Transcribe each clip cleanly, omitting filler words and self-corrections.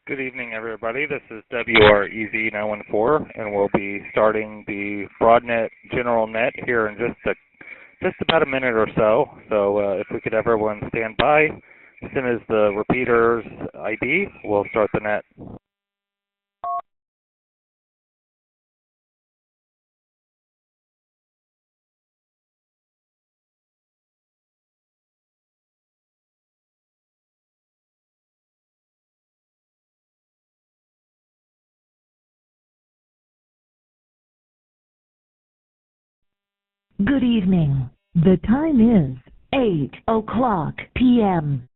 Good evening, everybody. This is WREZ914, and we'll be starting the Broadnet General Net here in just about a minute or so. So if we could have everyone stand by, as soon as the repeater's ID, we'll start the net. Good evening. The time is 8:00 p.m.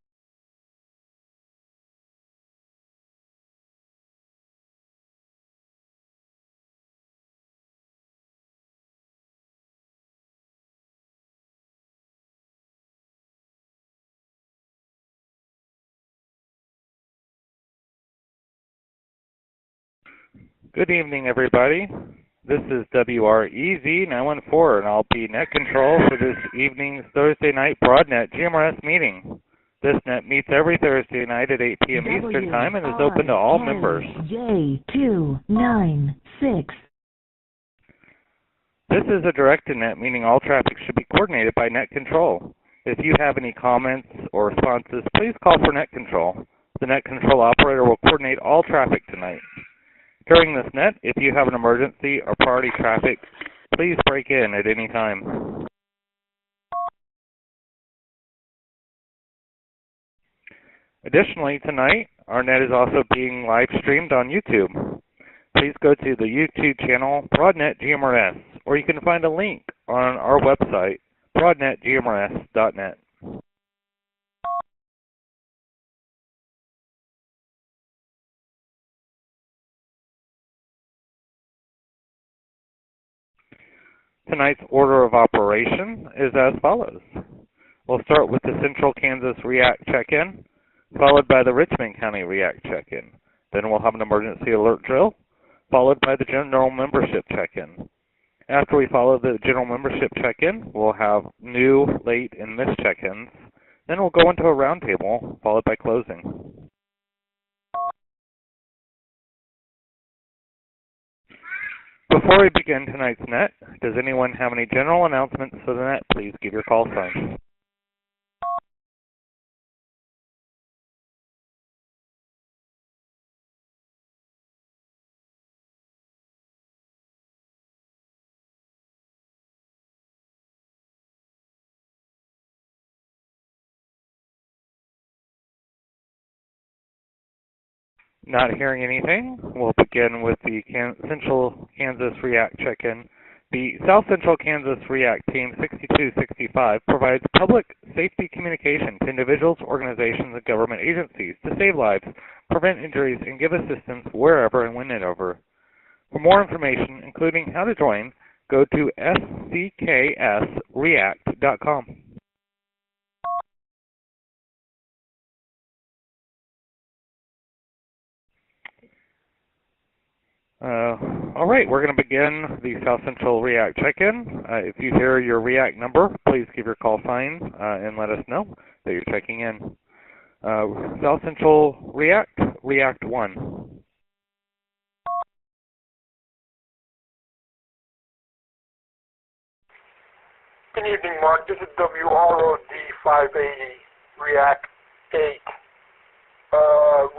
Good evening, everybody. This is WREZ914, and I'll be net control for this evening's Thursday night Broadnet GMRS meeting. This net meets every Thursday night at 8 p.m. Eastern Time and is open to all members. J296. This is a directed net, meaning all traffic should be coordinated by net control. If you have any comments or responses, please call for net control. The net control operator will coordinate all traffic tonight. During this net, if you have an emergency or priority traffic, please break in at any time. Additionally, tonight, our net is also being live streamed on YouTube. Please go to the YouTube channel Broadnet GMRS, or you can find a link on our website, broadnetgmrs.net. Tonight's order of operation is as follows. We'll start with the Central Kansas REACT check-in, followed by the Richmond County REACT check-in. Then we'll have an emergency alert drill, followed by the general membership check-in. After we follow the general membership check-in, we'll have new, late, and missed check-ins. Then we'll go into a roundtable, followed by closing. Before we begin tonight's net, does anyone have any general announcements for the net? Please give your call sign. Not hearing anything, we'll begin with the Central Kansas REACT check-in. The South Central Kansas REACT Team 6265 provides public safety communication to individuals, organizations, and government agencies to save lives, prevent injuries, and give assistance wherever and whenever. For more information, including how to join, go to scksreact.com. All right, we're going to begin the South Central REACT check-in. If you hear your REACT number, please give your call sign and let us know that you're checking in. South Central REACT, REACT 1. Good evening, Mark. This is WROD 580, REACT 8.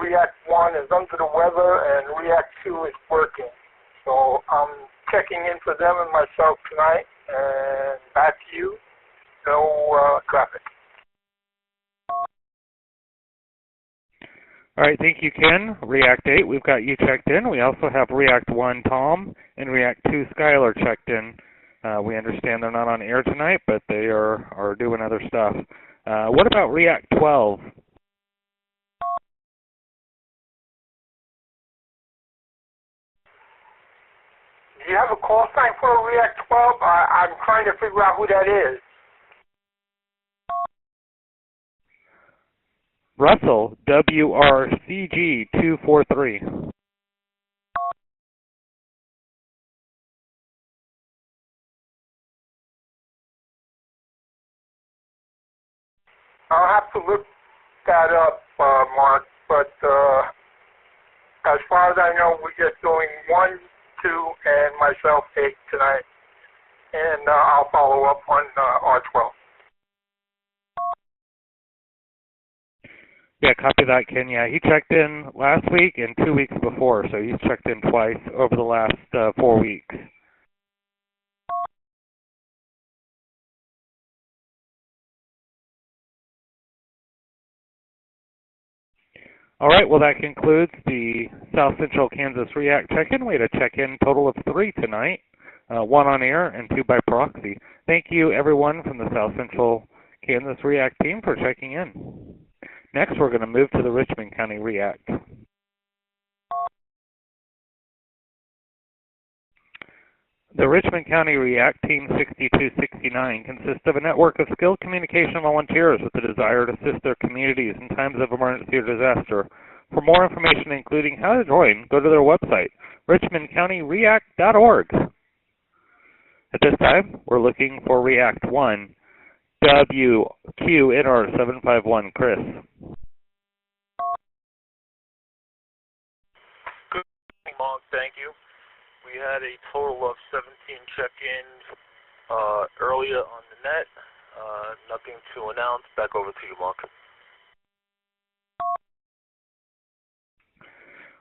REACT 1 is under the weather, and REACT 2 is working. So I'm checking in for them and myself tonight, and back to you. No traffic. All right, thank you, Ken. REACT 8, we've got you checked in. We also have REACT 1, Tom, and REACT 2, Skylar, checked in. We understand they're not on air tonight, but they are doing other stuff. What about REACT 12? Do you have a call sign for REACT 12? I'm trying to figure out who that is. Russell, WRCG243. I'll have to look that up, Mark, but as far as I know, we're just doing 1, 2, and myself 8 tonight. And I'll follow up on R12. Yeah, copy that, Ken. Yeah, he checked in last week and 2 weeks before, so he's checked in twice over the last 4 weeks. All right, well, that concludes the South Central Kansas REACT check-in. We had a check-in total of 3 tonight, 1 on air and 2 by proxy. Thank you, everyone from the South Central Kansas REACT team for checking in. Next, we're going to move to the Richmond County REACT. The Richmond County REACT Team 6269 consists of a network of skilled communication volunteers with a desire to assist their communities in times of emergency or disaster. For more information, including how to join, go to their website, richmondcountyreact.org. At this time, we're looking for REACT 1, WQNR751, Chris. Good evening, Mark. Thank you. We had a total of 17 check-ins earlier on the net. Nothing to announce. Back over to you, Mark.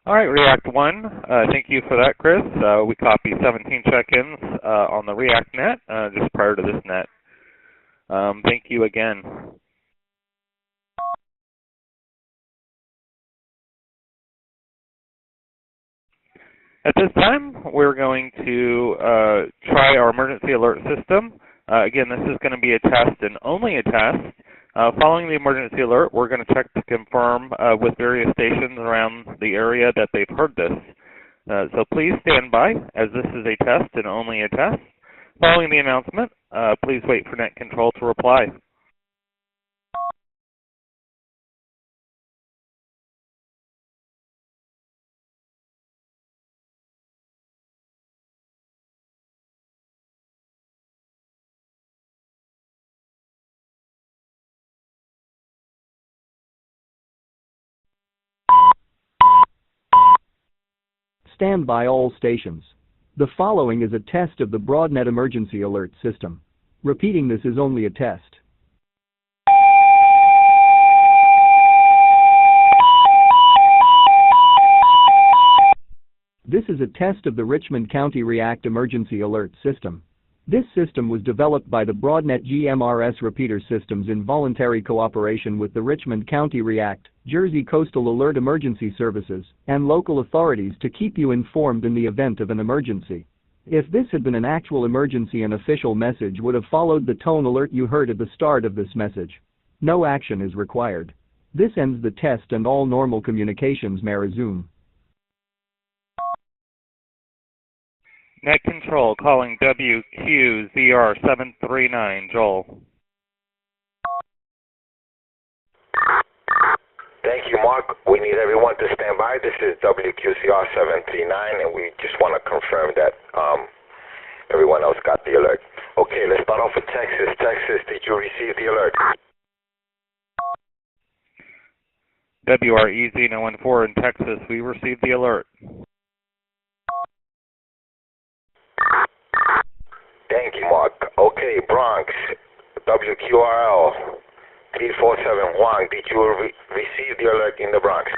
All right, REACT 1, thank you for that, Chris. We copied 17 check-ins on the REACT net just prior to this net. Thank you again. At this time, we're going to try our emergency alert system. Again, this is going to be a test and only a test. Following the emergency alert, we're going to check to confirm with various stations around the area that they've heard this. So please stand by, as this is a test and only a test. Following the announcement, please wait for net control to reply. Stand by all stations. The following is a test of the Broadnet emergency alert system. Repeating this is only a test. This is a test of the Richmond County REACT emergency alert system. This system was developed by the Broadnet GMRS repeater systems in voluntary cooperation with the Richmond County REACT, Jersey Coastal Alert Emergency Services, and local authorities to keep you informed in the event of an emergency. If this had been an actual emergency, an official message would have followed the tone alert you heard at the start of this message. No action is required. This ends the test and all normal communications may resume. Net control calling WQZR739, Joel. Thank you, Mark. We need everyone to stand by. This is WQCR739, and we just want to confirm that everyone else got the alert. Okay, let's start off with Texas. Texas, did you receive the alert? WREZ914 in Texas, we received the alert. Thank you, Mark. Okay, Bronx, WQRL 3471, did you receive the alert in the Bronx?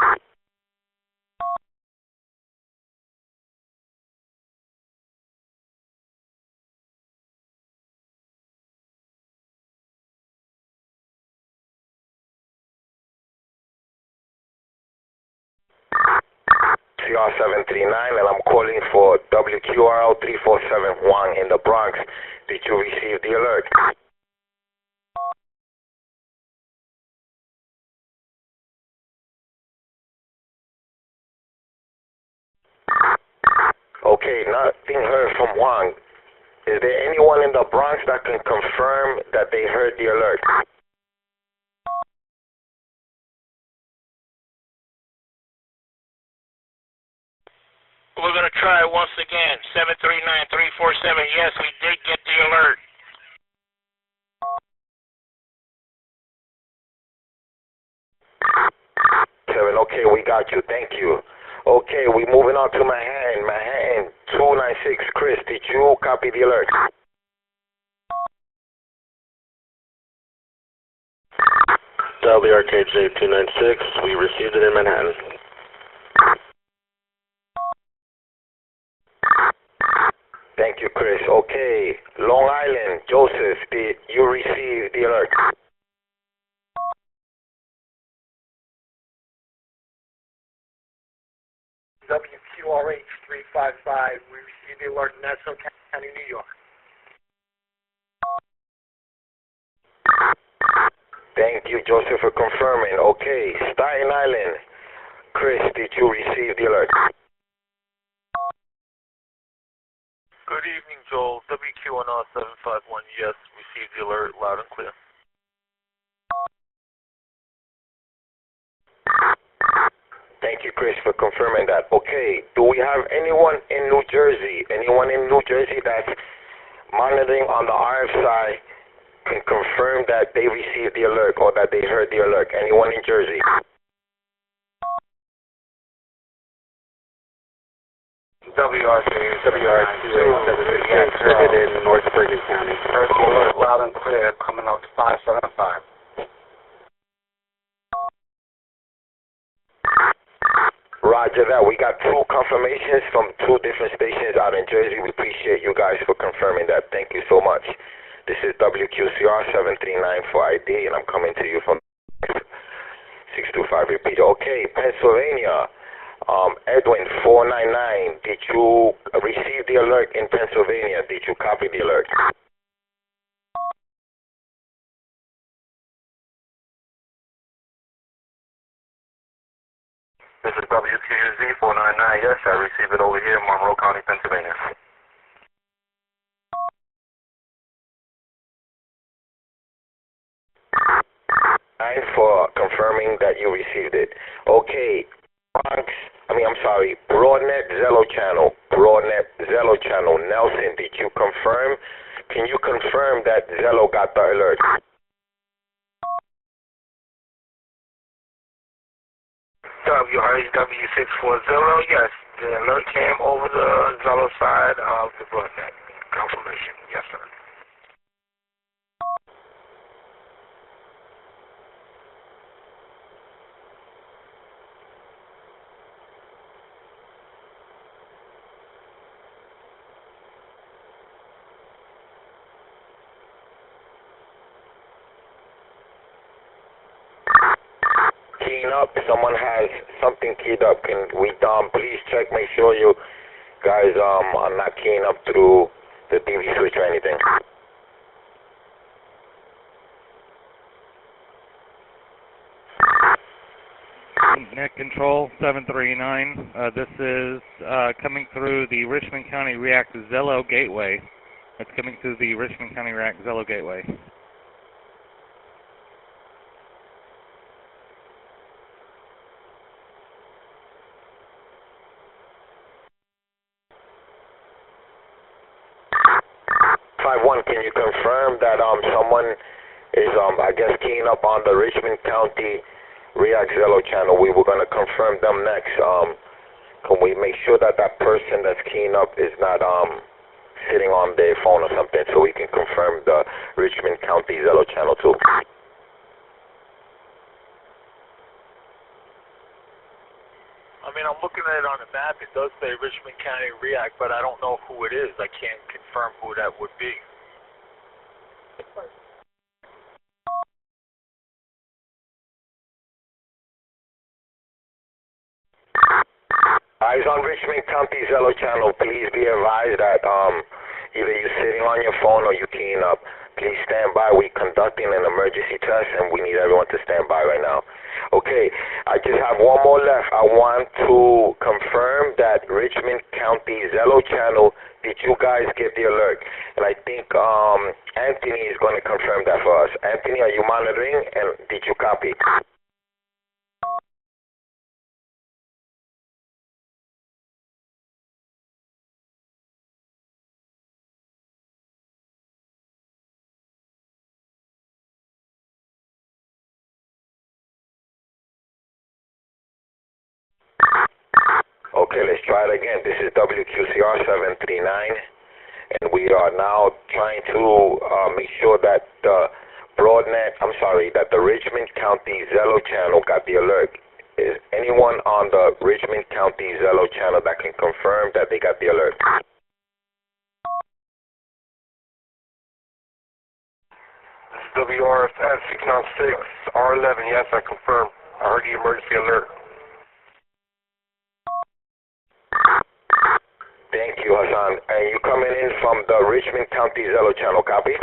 CR739, and I'm calling for WQRL 3471 in the Bronx. Did you receive the alert? Okay, nothing heard from Juan. Is there anyone in the Bronx that can confirm that they heard the alert? We're going to try once again. 739-347. Yes, we did get the alert. Okay, we got you. Thank you. Okay, we moving on to Manhattan. Manhattan 296. Chris, did you copy the alert? WRKJ 296, we received it in Manhattan. Thank you, Chris. Okay, Long Island, Joseph, did you receive the alert? WQRH 355, we received the alert in Nassau County, New York. Thank you, Joseph, for confirming. Okay, Staten Island, Chris, did you receive the alert? Good evening, Joel. WQNR 751, yes, received the alert loud and clear. Thank you, Chris, for confirming that. Okay, do we have anyone in New Jersey? Anyone in New Jersey that's monitoring on the RF side can confirm that they received the alert or that they heard the alert? Anyone in Jersey? WRC 286, heard it in North Bergen County. Heard the alert loud and clear, coming out to 575. Roger that. We got two confirmations from two different stations out in Jersey. We appreciate you guys for confirming that. Thank you so much. This is WQCR 739 for ID, and I'm coming to you from 625 repeat. Okay, Pennsylvania. Edwin 499. Did you receive the alert in Pennsylvania? Did you copy the alert? This is WQZ 499, yes, I received it over here in Monroe County, Pennsylvania. Thanks for confirming that you received it. Okay, Broadnet Zello channel. Broadnet Zello channel. Nelson, did you confirm? Can you confirm that Zello got the alert? WRHW64 Zello, yes, the alert came over the Zello side of the Broadnet. Confirmation, yes, sir. Keying up. Someone has something keyed up. Can we please check, make sure you guys are not keying up through the DVswitch or anything. Net Control 739. This is coming through the Richmond County React Zello Gateway. It's coming through the Richmond County React Zello Gateway. Can you confirm that someone is I guess keying up on the Richmond County React Zello channel? We were going to confirm them next. Can we make sure that that person that's keying up is not sitting on their phone or something, so we can confirm the Richmond County Zello channel too? I mean, I'm looking at it on the map. It does say Richmond County React, but I don't know who it is. I can't confirm who that would be. Eyes on Richmond County Zello channel. Please be advised that either you're sitting on your phone or you're keying up. Please stand by. We're conducting an emergency test, and we need everyone to stand by right now. Okay, I just have one more left. I want to confirm that Richmond County Zello channel, did you guys get the alert? And I think Anthony is going to confirm that for us. Anthony, are you monitoring, and did you copy? Okay, let's try it again. This is WQCR 739, and we are now trying to make sure that the that the Richmond County Zello channel got the alert. Is anyone on the Richmond County Zello channel that can confirm that they got the alert? This is WRSF 696 R11. Yes, I confirm. I heard the emergency alert. Thank you, Hassan. And you coming in from the Richmond County Zello channel, copy?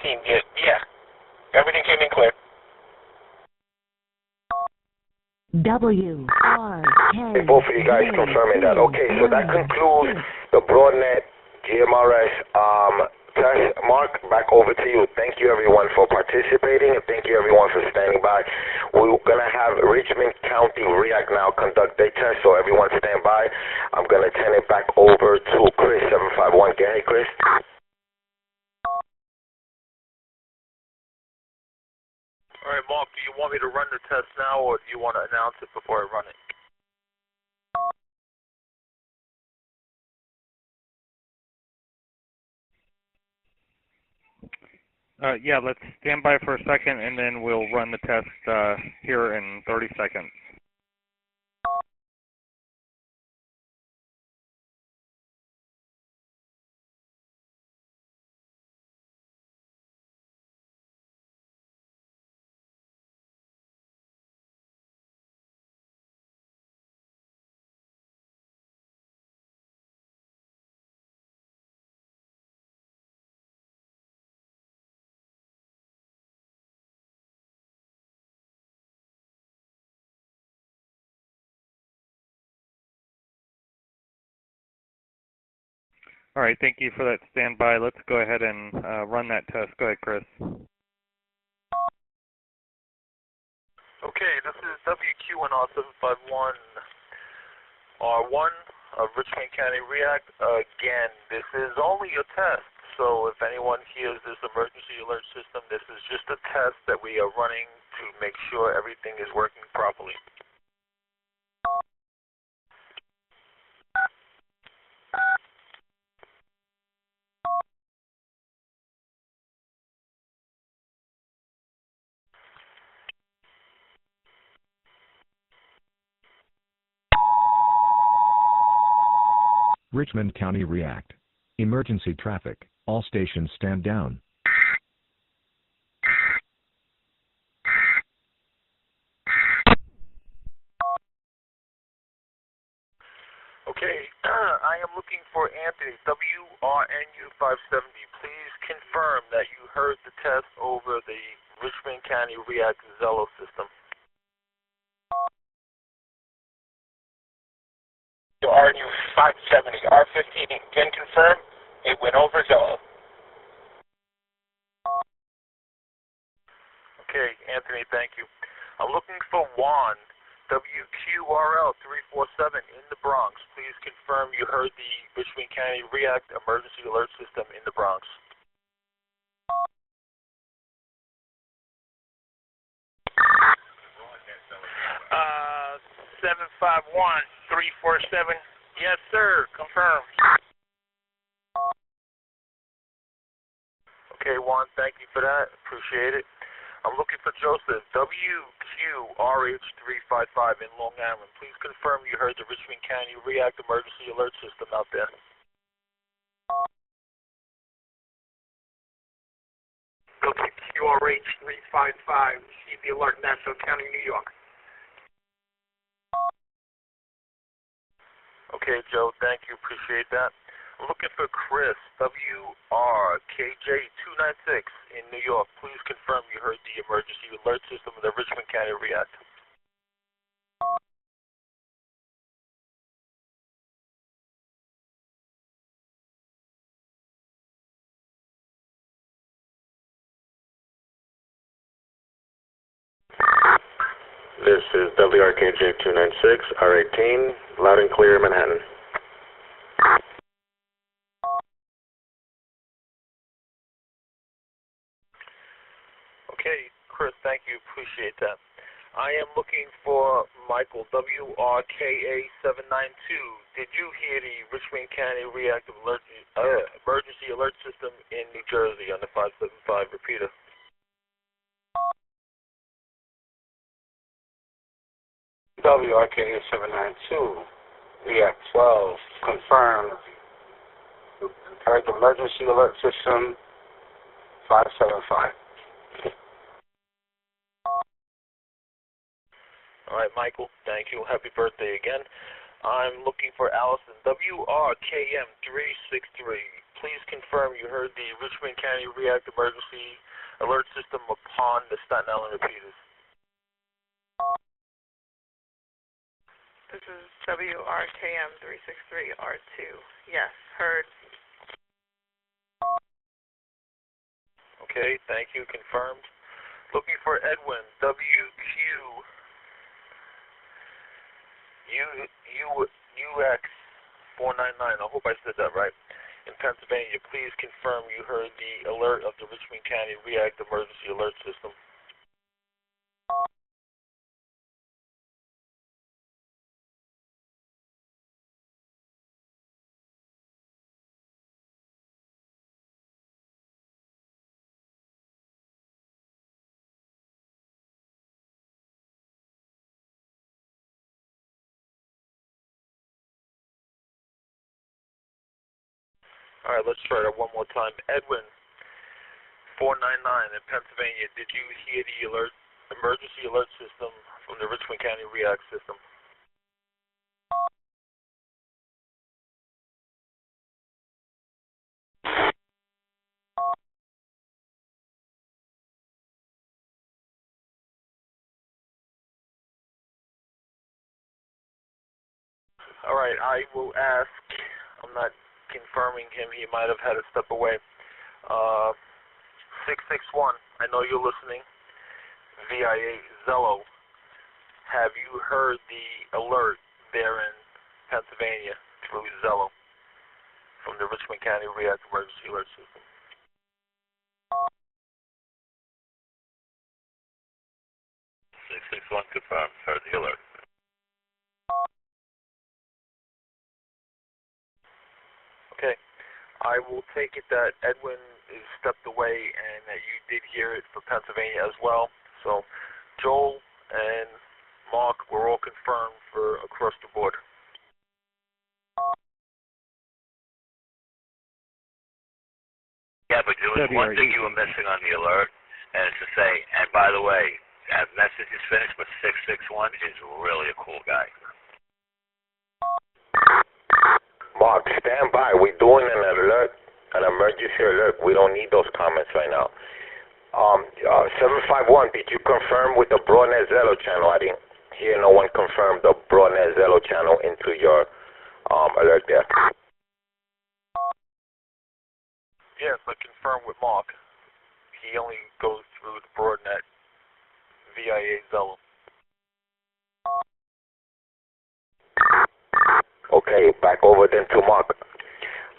Yeah. Everything came in clear. WRK. Both of you guys confirming that. Okay, so that concludes the Broadnet GMRS test. Mark, back over to you. Thank you everyone for participating, and thank you everyone for standing by. We're going to have Richmond County React now conduct their test, so everyone stand by. I'm going to turn it back over to Chris, 751. Get it, Chris. All right, Mark, do you want me to run the test now, or do you want to announce it before I run it? Yeah, let's stand by for a second, and then we'll run the test here in 30 seconds. All right, thank you for that standby. Let's go ahead and run that test. Go ahead, Chris. Okay, this is WQNR 751 R1 of Richmond County React. Again, this is only a test, so if anyone hears this emergency alert system, this is just a test that we are running to make sure everything is working properly. Richmond County React. Emergency traffic. All stations stand down. Okay, I am looking for Anthony, WRNU 570. Please confirm that you heard the test over the Richmond County React Zello system. RNU 570 R15 can confirm it went over Zello. Okay, Anthony, thank you. I'm looking for Juan, WQRL 347 in the Bronx. Please confirm you heard the Richmond County React Emergency Alert System in the Bronx. Uh, 751-347. Yes, sir. Confirmed. Okay, Juan, thank you for that. Appreciate it. I'm looking for Joseph, WQRH355 in Long Island. Please confirm you heard the Richmond County React Emergency Alert System out there. WQRH355. Receive the alert, Nassau County, New York. Okay, Joe, thank you. Appreciate that. I'm looking for Chris, WRKJ296 in New York. Please confirm you heard the emergency alert system of the Richmond County React. This is WRKJ296, R18, loud and clear, Manhattan. Okay, Chris, thank you. Appreciate that. I am looking for Michael, WRKA792. Did you hear the Richmond County Reactive Emergency Alert System in New Jersey on the 575 repeater? WRKA792, React 12, confirmed. Heard the emergency alert system 575. All right, Michael, thank you. Happy birthday again. I'm looking for Allison, WRKM363. Please confirm you heard the Richmond County React Emergency Alert System upon the Staten Island repeaters. This is WRKM363R2. Yes, heard. Okay, thank you. Confirmed. Looking for Edwin, UX499. I hope I said that right. In Pennsylvania, please confirm you heard the alert of the Richmond County React Emergency Alert System. All right, let's try that one more time. Edwin, 499 in Pennsylvania. Did you hear the emergency alert system from the Richmond County React system? All right, I will ask. I'm not confirming him. He might have had to step away. 661. I know you're listening. VIA Zello. Have you heard the alert there in Pennsylvania through Zello from the Richmond County React Emergency Alert System? One confirmed. Heard the alert. Okay. I will take it that Edwin is stepped away and that you did hear it for Pennsylvania as well. So Joel and Mark were all confirmed for across the board. Yeah, but there was one thing you were missing on the alert, and it's to say, and by the way, that message is finished, but 661 is really a cool guy. Mark, stand by. We're doing an alert, an emergency alert. We don't need those comments right now. 751, did you confirm with the Broadnet Zello channel? I didn't hear no one confirm the Broadnet Zello channel into your alert there. Yes, I confirmed with Mark. He only goes through the Broadnet VIA Zello. Okay, back over then to Mark.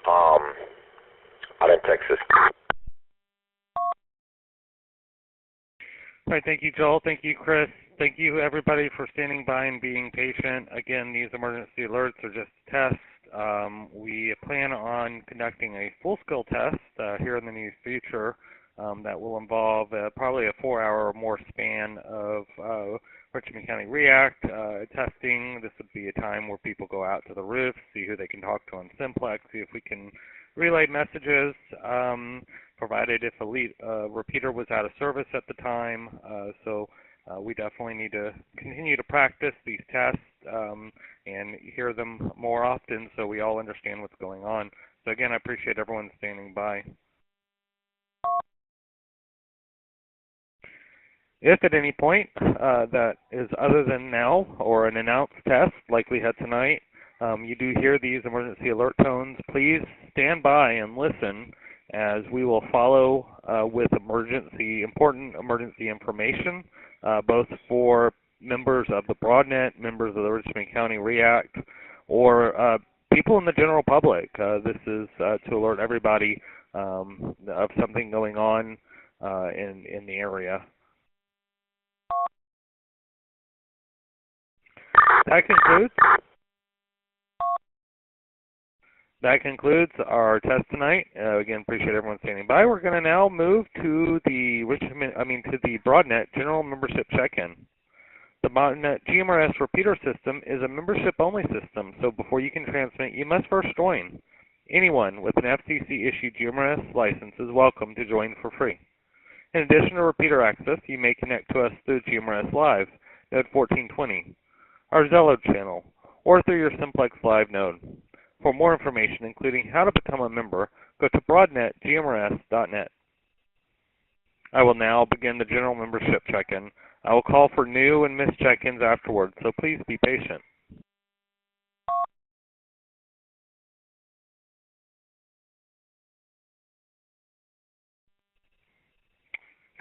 Out in Texas. All right, thank you, Joel. Thank you, Chris. Thank you, everybody, for standing by and being patient. Again, these emergency alerts are just tests. We plan on conducting a full-scale test here in the near future that will involve probably a 4-hour or more span of Richmond County React testing. This would be a time where people go out to the roof, see who they can talk to on Simplex, see if we can relay messages, provided if a repeater was out of service at the time. So we definitely need to continue to practice these tests and hear them more often so we all understand what's going on. So again, I appreciate everyone standing by. If at any point that is other than now or an announced test like we had tonight, you do hear these emergency alert tones, please stand by and listen as we will follow with important emergency information, both for members of the Broadnet, members of the Richmond County React, or people in the general public. This is to alert everybody of something going on in the area. That concludes our test tonight. Again, appreciate everyone standing by. We're going to now move to the Broadnet General Membership Check-in. The Broadnet GMRS repeater system is a membership-only system, so before you can transmit, you must first join. Anyone with an FCC-issued GMRS license is welcome to join for free. In addition to repeater access, you may connect to us through GMRS Live, node 1420, our Zello channel, or through your Simplex Live node. For more information, including how to become a member, go to broadnetgmrs.net. I will now begin the general membership check-in. I will call for new and missed check-ins afterwards, so please be patient.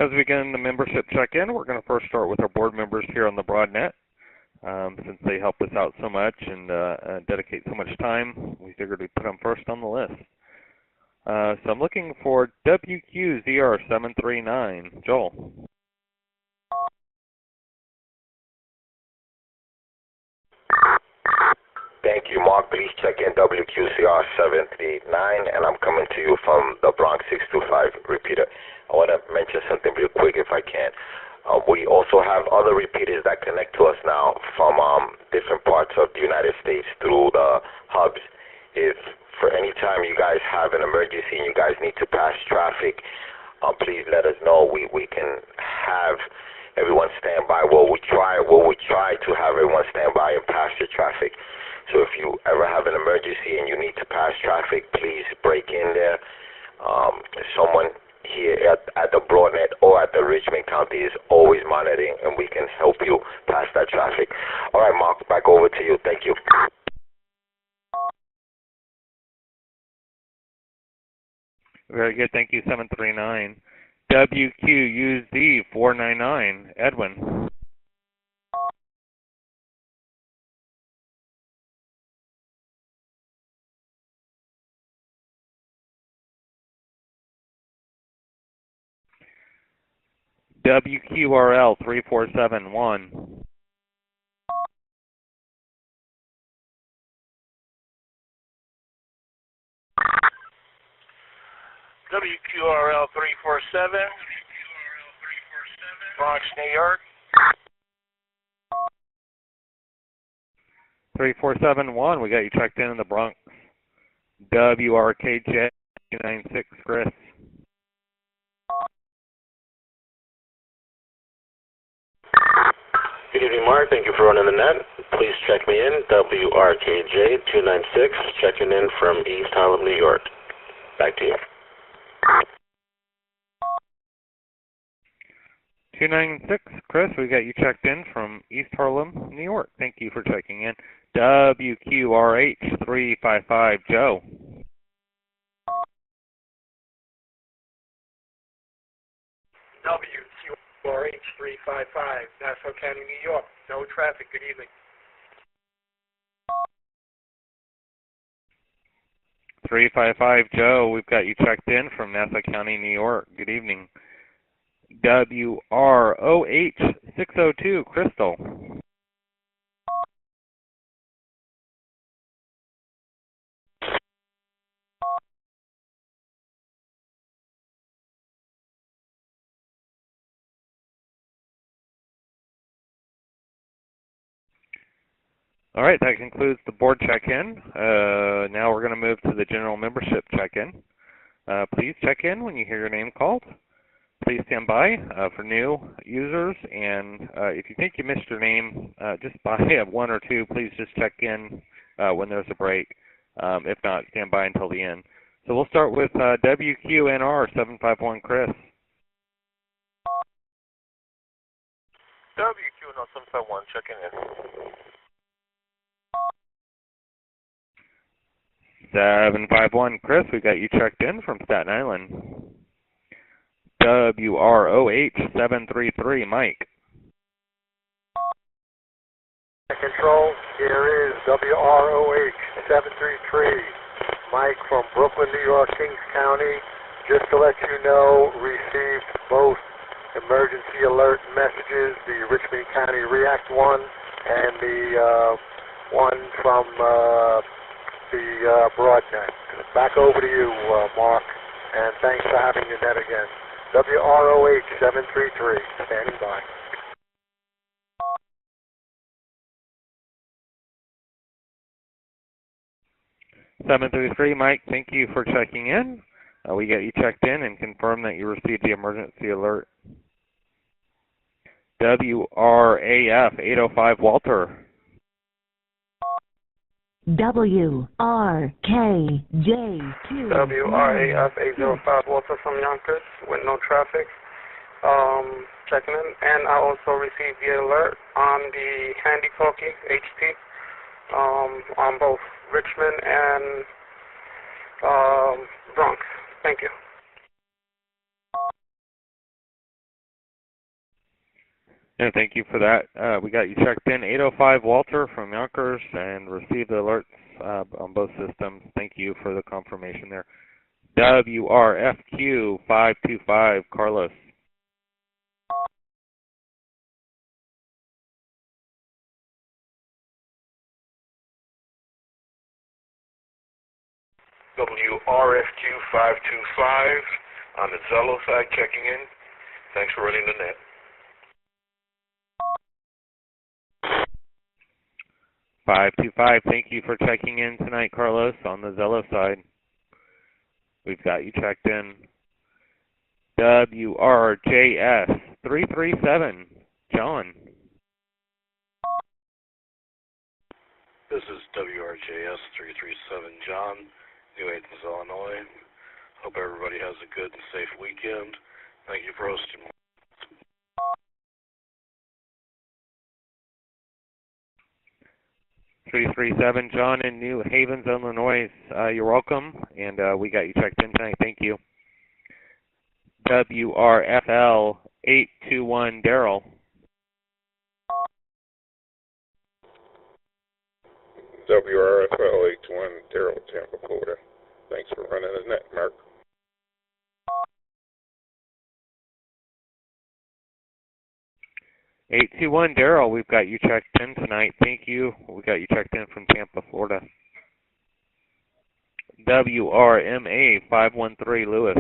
As we begin the membership check-in, we're going to first start with our board members here on the Broadnet. Since they help us out so much and dedicate so much time, we figured we'd put them first on the list. So I'm looking for WQZR739. Joel. Thank you, Mark. Please check in WQCR739, and I'm coming to you from the Bronx 625 repeater. I want to mention something real quick if I can. We also have other repeaters that connect to us now from different parts of the United States through the hubs. If for any time you guys have an emergency and you guys need to pass traffic, please let us know. We can have everyone stand by. We try to have everyone stand by and pass the traffic. So if you ever have an emergency and you need to pass traffic, please break in there. Someone here at the Broadnet or at the Richmond County is always monitoring, and we can help you pass that traffic. All right, Mark, back over to you. Thank you. Very good. Thank you, 739. WQUZ499. Edwin. WQRL 3471. WQRL 347, Bronx, New York. 3471, we got you checked in the Bronx. WRKJ 296, Chris. Good evening, Mark. Thank you for running the net. Please check me in, WRKJ 296, checking in from East Harlem, New York. Back to you. 296, Chris, we got you checked in from East Harlem, New York. Thank you for checking in. WQRH 355, Joe. WQRH 355, Nassau County, New York. No traffic. Good evening. 355, Joe, we've got you checked in from Nassau County, New York. Good evening. WROH 602, Crystal. All right, that concludes the board check-in. Now we're going to move to the general membership check-in. Please check in when you hear your name called. Please stand by for new users, and if you think you missed your name, just by one or two, please just check in when there's a break. If not, stand by until the end. So we'll start with WQNR 751, Chris. WQNR 751, checking in. 751, Chris, we got you checked in from Staten Island. WROH 733, Mike. Control, here is WROH 733, Mike from Brooklyn, New York, Kings County. Just to let you know, received both emergency alert messages, the Richmond County React one and the one from the Broadnet. Back over to you, Mark, and thanks for having your net again. WROH 733, standing by. Seven three three, Mike. Thank you for checking in. We got you checked in and confirmed that you received the emergency alert. WRAF 805, Walter. WRKJ2. WRAF 805, Walter from Yonkers with no traffic. Checking in, and I also received the alert on the handy talkie HT on both Richmond and Bronx. Thank you. Yeah, thank you for that. We got you checked in. 805 Walter from Yonkers and received the alerts on both systems. Thank you for the confirmation there. WRFQ 525 Carlos. WRFQ 525 on the Zello side checking in. Thanks for running the net. 525, thank you for checking in tonight, Carlos, on the Zello side. We've got you checked in. WRJS 337, John. This is WRJS 337, John, New Athens, Illinois. Hope everybody has a good and safe weekend. Thank you for hosting. 337, John in New Havens, Illinois. You're welcome, and we got you checked in tonight. Thank you. WRFL 821, Daryl. WRFL 821, Daryl, Tampa, Florida. Thanks for running the net, Mark. Eight 821, Daryl, we've got you checked in tonight. Thank you. We got you checked in from Tampa, Florida. WRMA 513, Lewis.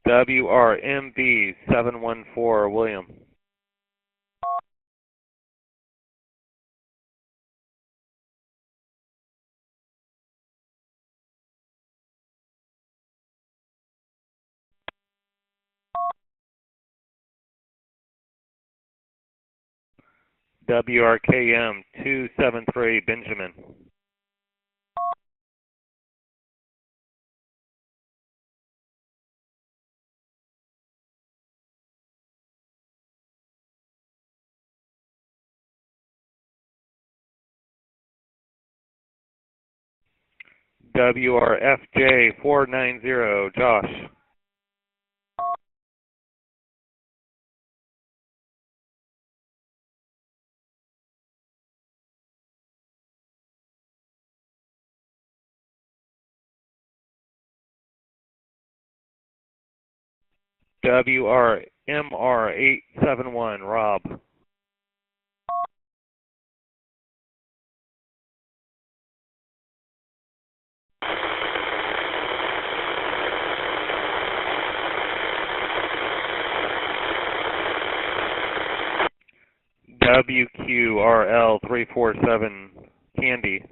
WRMB 714, William. WRKM 273, Benjamin. WRFJ 490, Josh. WRMR 871, Rob. WQRL 347, Candy.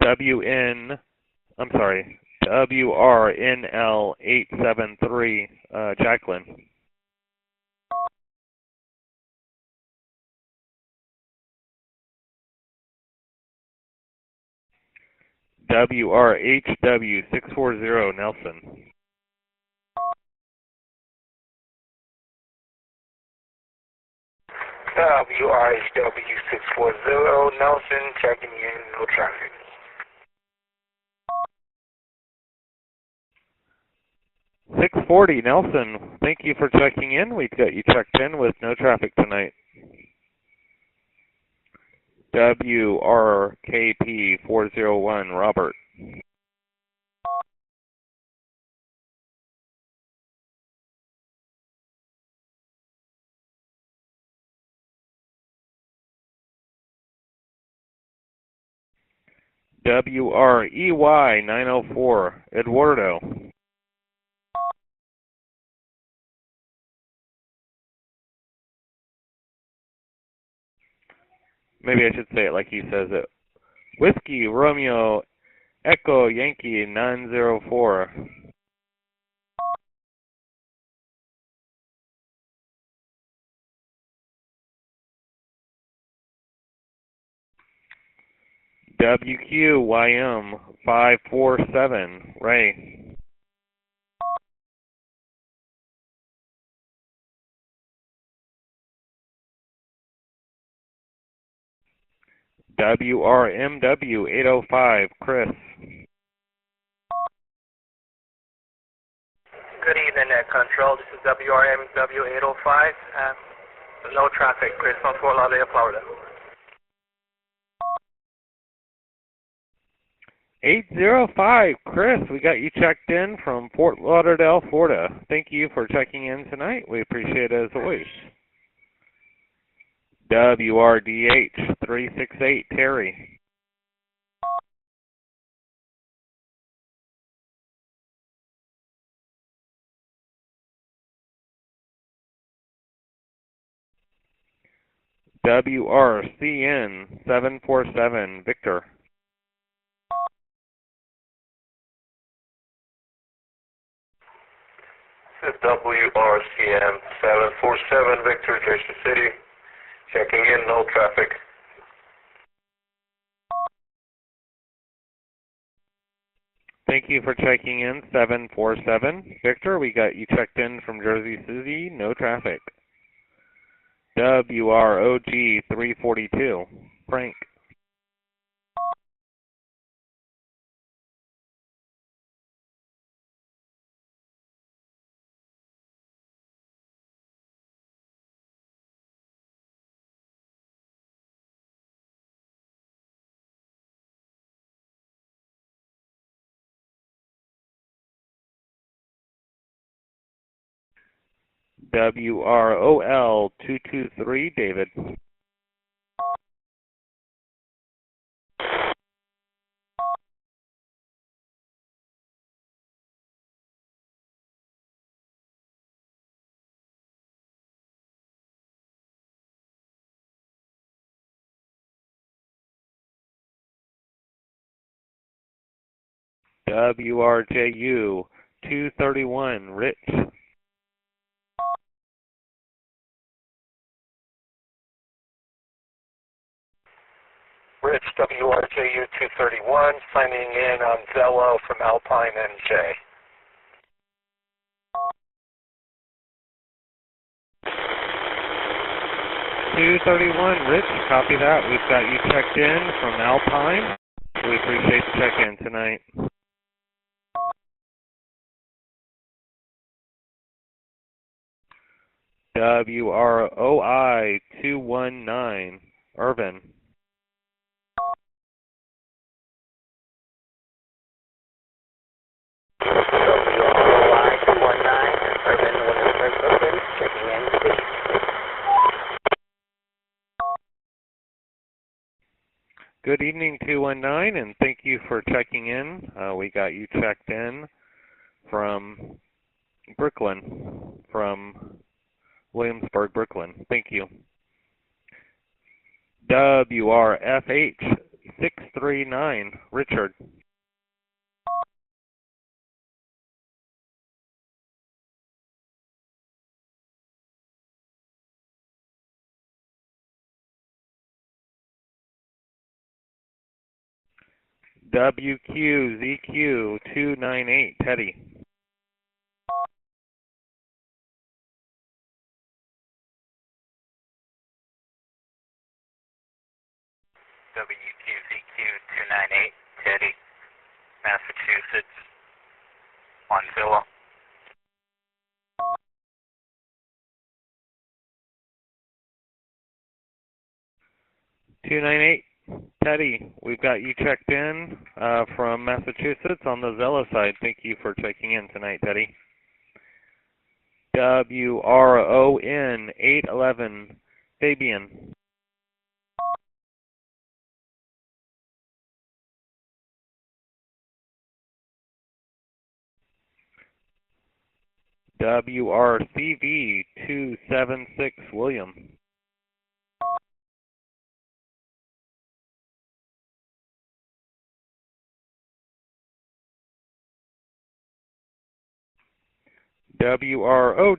WRNL 873, Jacqueline. WRHW 640, Nelson. WRHW 640, Nelson, checking in, no traffic. 640 Nelson, thank you for checking in. We've got you checked in with no traffic tonight. WRKP 401 Robert. WREY 904 Eduardo. Maybe I should say it like he says it. Whiskey Romeo Echo Yankee 904. WQYM 547 Ray. WRMW 805 Chris. Good evening, Net Control. This is WRMW 805. No traffic, Chris, from Fort Lauderdale, Florida. 805 Chris, we got you checked in from Fort Lauderdale, Florida. Thank you for checking in tonight. We appreciate it as always. WRDH 368 Terry. WRCN 747 Victor. This is WRCM 747 Victor, Jersey City. Checking in, no traffic. Thank you for checking in, 747 Victor. We got you checked in from Jersey City, no traffic. WROG 342 Frank. WROL 223 David. WRJU 231 Rich. Rich, WRJU 231, signing in on Zello from Alpine NJ. Rich, copy that. We've got you checked in from Alpine. We appreciate the check-in tonight. WROI 219 Irvin. WROI 219 Irvin, Williamsburg, Brooklyn, checking in, please. Good evening, 219, and thank you for checking in. We got you checked in from Brooklyn, from Williamsburg, Brooklyn. Thank you. WRFH 639 Richard. WQZQ 298 Teddy. WQZQ 298 Teddy, Massachusetts, on Zillow. 298, Teddy, we've got you checked in from Massachusetts on the Zello side. Thank you for checking in tonight, Teddy. WRON 811, Fabian. WRCV 276, William. WROW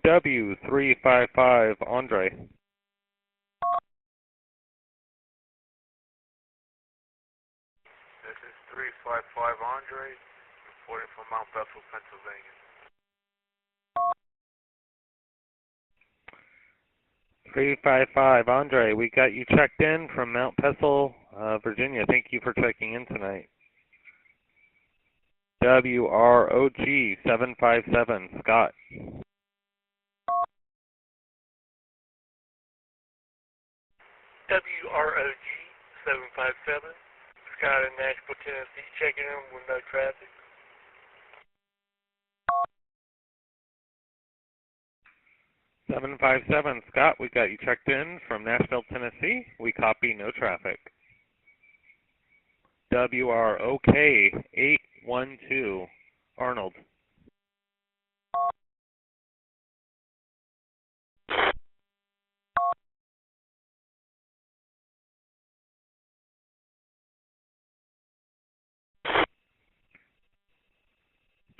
355, Andre. This is 355 Andre, reporting from Mount Bethel, Pennsylvania. 355, Andre, we got you checked in from Mount Bethel, Virginia. Thank you for checking in tonight. WROG 757, Scott. WROG 757, Scott in Nashville, Tennessee, checking in with no traffic. Seven 757, Scott, we got you checked in from Nashville, Tennessee. We copy no traffic. WROK 812, Arnold.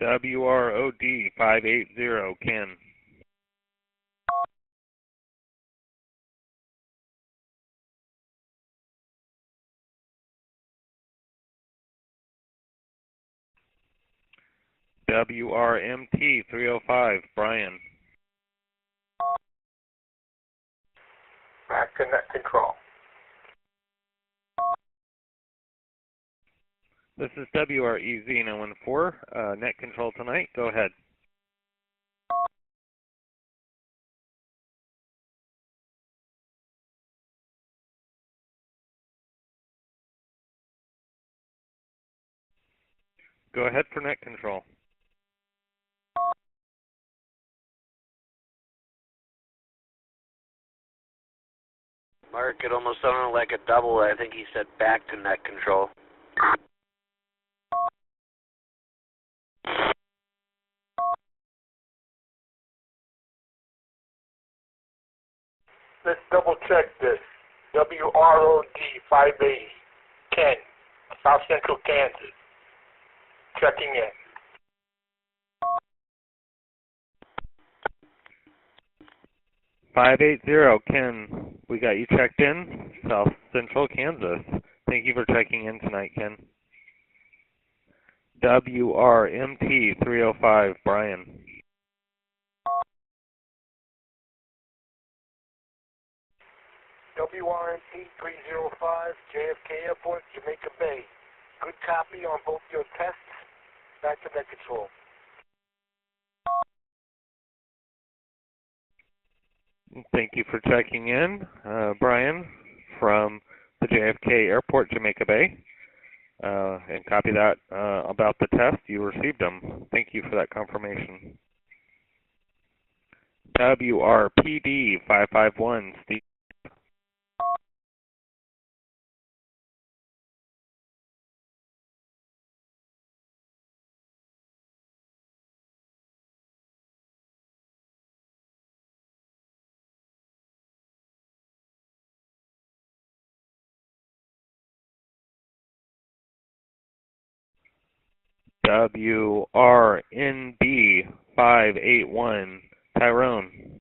WROD 580, Ken. WRMT 305, Brian. Back to net control. This is WREZ 914, net control tonight. Go ahead. Go ahead for net control. Mark, it almost sounded like a double. I think he said back to net control. Let's double check this. WROD 580, Ken, South Central Kansas. Checking in. Ken, we got you checked in, South Central Kansas. Thank you for checking in tonight, Ken. WRMT 305, Brian. WRMT 305, JFK Airport, Jamaica Bay. Good copy on both your tests. Back to net control. Thank you for checking in, Brian, from the JFK Airport, Jamaica Bay. And copy that about the test. You received them. Thank you for that confirmation. WRPD 551, Steve. WRNB 581, Tyrone.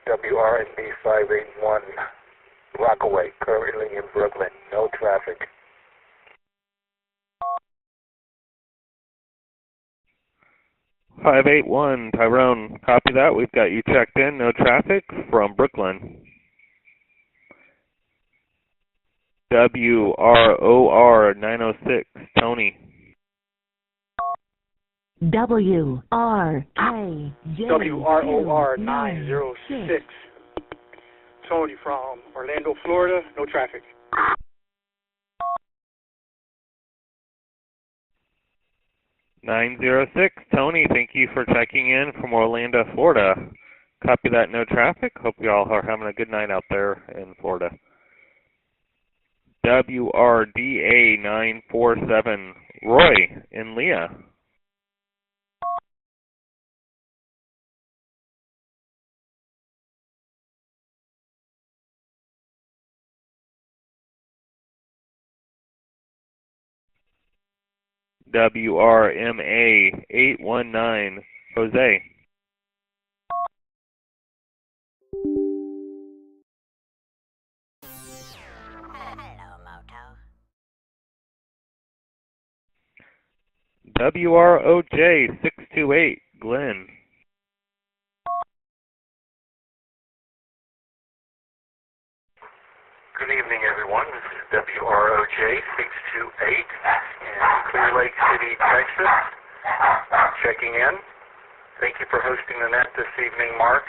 WRNB 581, Rockaway, currently in Brooklyn, no traffic. .581, Tyrone, copy that. We've got you checked in, no traffic from Brooklyn. WROR 906, Tony. WROR 906. Tony from Orlando, Florida. No traffic. 906, Tony, thank you for checking in from Orlando, Florida. Copy that, no traffic. Hope you all are having a good night out there in Florida. WRDA 947, Roy in Leah. WRMA 819, Jose. WROJ 628, Glenn. Good evening, everyone. This is WROJ 628 in Clear Lake City, Texas. Checking in. Thank you for hosting the net this evening, Mark.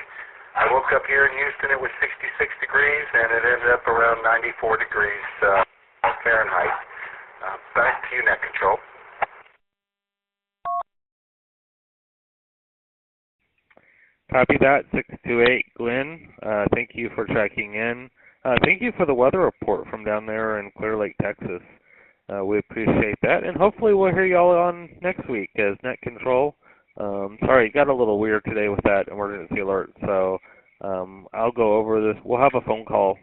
I woke up here in Houston. It was 66 degrees, and it ended up around 94 degrees Fahrenheit. Back to you, Net Control. Copy that, 628, Glenn. Thank you for checking in. Thank you for the weather report from down there in Clear Lake, Texas. We appreciate that, and hopefully we'll hear y'all on next week as Net Control. Sorry, it got a little weird today with that emergency alert, so I'll go over this. We'll have a phone call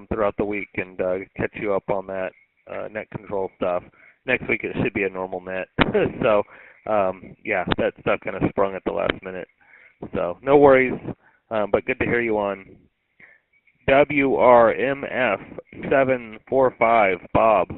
throughout the week and catch you up on that Net Control stuff. Next week it should be a normal net. So, yeah, that stuff kind of sprung at the last minute. So, no worries, but good to hear you on. WRMF 745, Bob.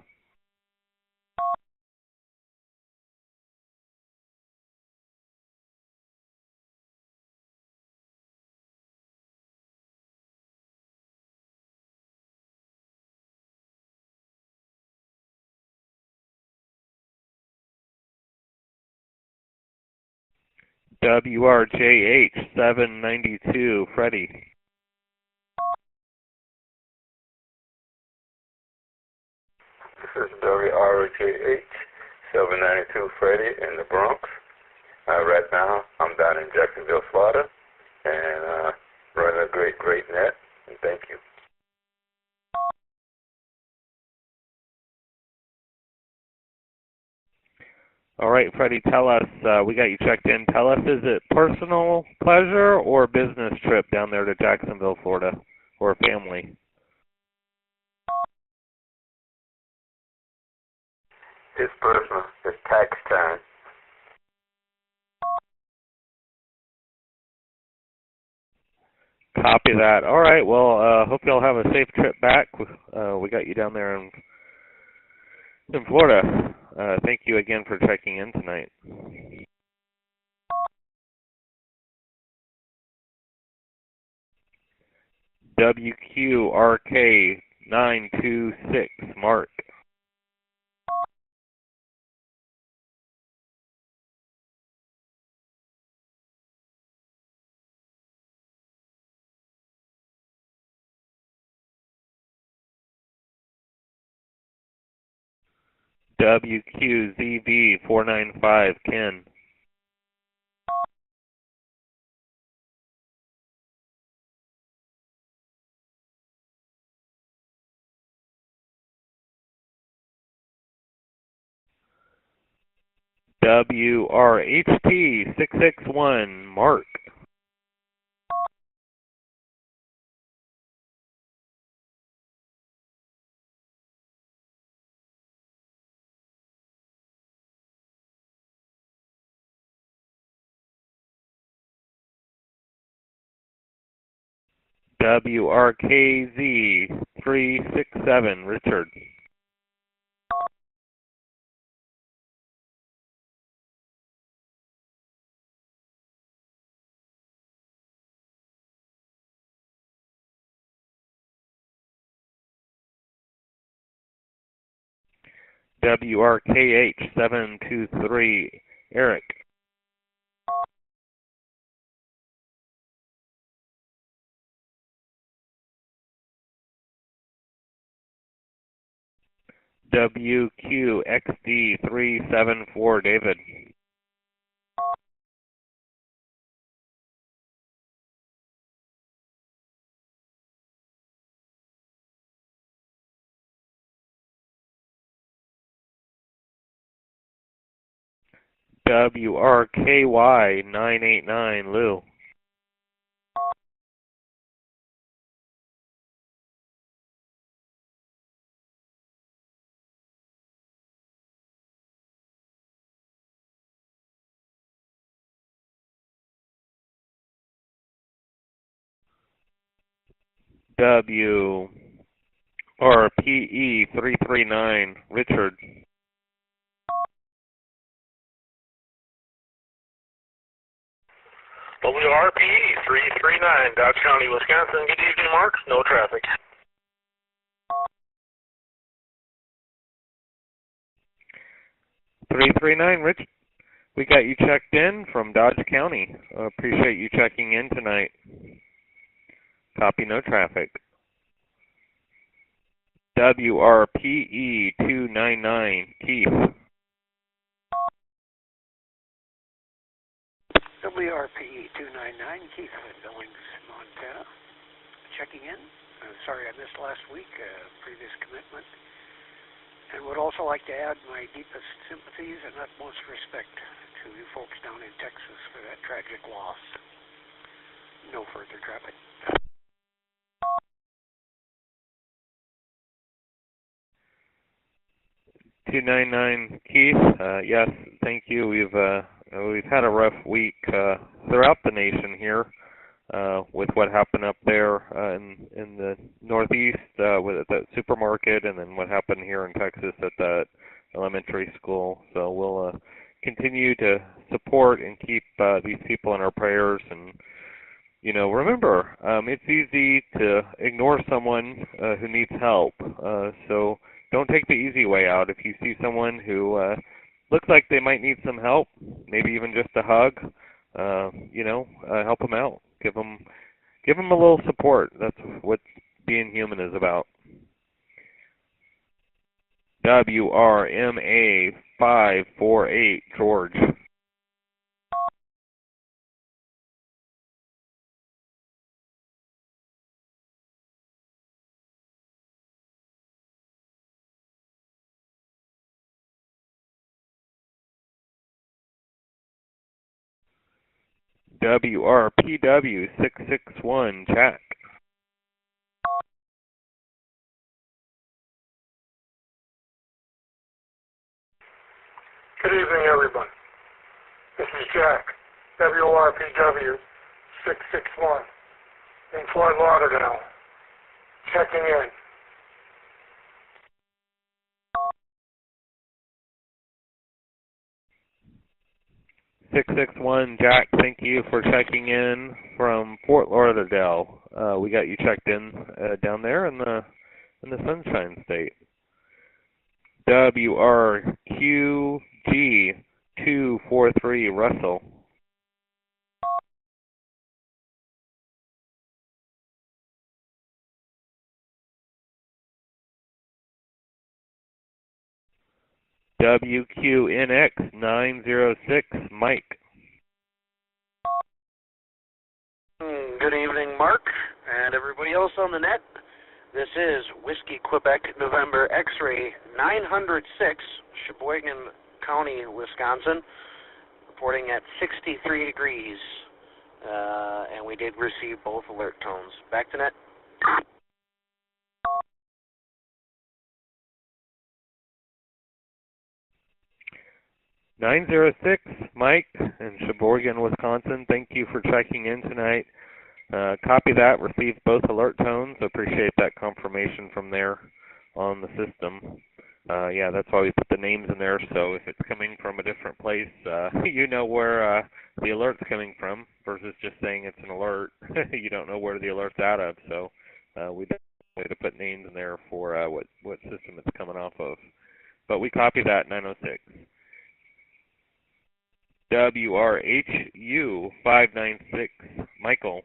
WRJH 792, Freddie. This is WRJH 792, Freddie in the Bronx. Right now, I'm down in Jacksonville, Florida, and running a great net, and thank you. All right, Freddie, tell us, we got you checked in. Tell us, is it personal pleasure or business trip down there to Jacksonville, Florida, or family? It's personal. It's tax time. Copy that. All right, well, hope y'all have a safe trip back. We got you down there in Florida. Thank you again for checking in tonight. WQRK 926, Mark. WQZV 495, Ken. WRHT 661, Mark. WRKZ 367, Richard. WRKH 723, Eric. WQXD374, David. WRKY989, Lou. WRPE339, Richard. WRPE 339, Dodge County, Wisconsin. Good evening, Mark. No traffic. Rich. We got you checked in from Dodge County. Appreciate you checking in tonight. Copy, no traffic. WRPE299, Keith. WRPE 299, Keith, Billings, Montana. Checking in. Sorry I missed last week, previous commitment. And would also like to add my deepest sympathies and utmost respect to you folks down in Texas for that tragic loss. No further traffic. $299, Keith. Yes, thank you. We've had a rough week throughout the nation here with what happened up there in the Northeast with that supermarket, and then what happened here in Texas at that elementary school. So we'll continue to support and keep these people in our prayers. And remember, it's easy to ignore someone who needs help. So don't take the easy way out. If you see someone who looks like they might need some help, maybe even just a hug, help them out. Give them a little support. That's what being human is about. WRMA548, George. WRPW661, Jack. Good evening, everyone. This is Jack, WRPW 661 in Fort Lauderdale, checking in. Jack, thank you for checking in from Fort Lauderdale. We got you checked in down there in the Sunshine State. WRQG243, Russell. WQNX906, Mike. Good evening, Mark, and everybody else on the net. This is Whiskey Quebec November X-Ray 906, Sheboygan County, Wisconsin, reporting at 63 degrees, and we did receive both alert tones. Back to net. $906, Mike in Sheboygan, Wisconsin. Thank you for checking in tonight. Copy that. Received both alert tones. Appreciate that confirmation from there on the system. Yeah, that's why we put the names in there. So if it's coming from a different place, you know where the alert's coming from versus just saying it's an alert. You don't know where the alert's out of. So we decided to put names in there for what system it's coming off of. But we copy that, 906. WRHU596, Michael.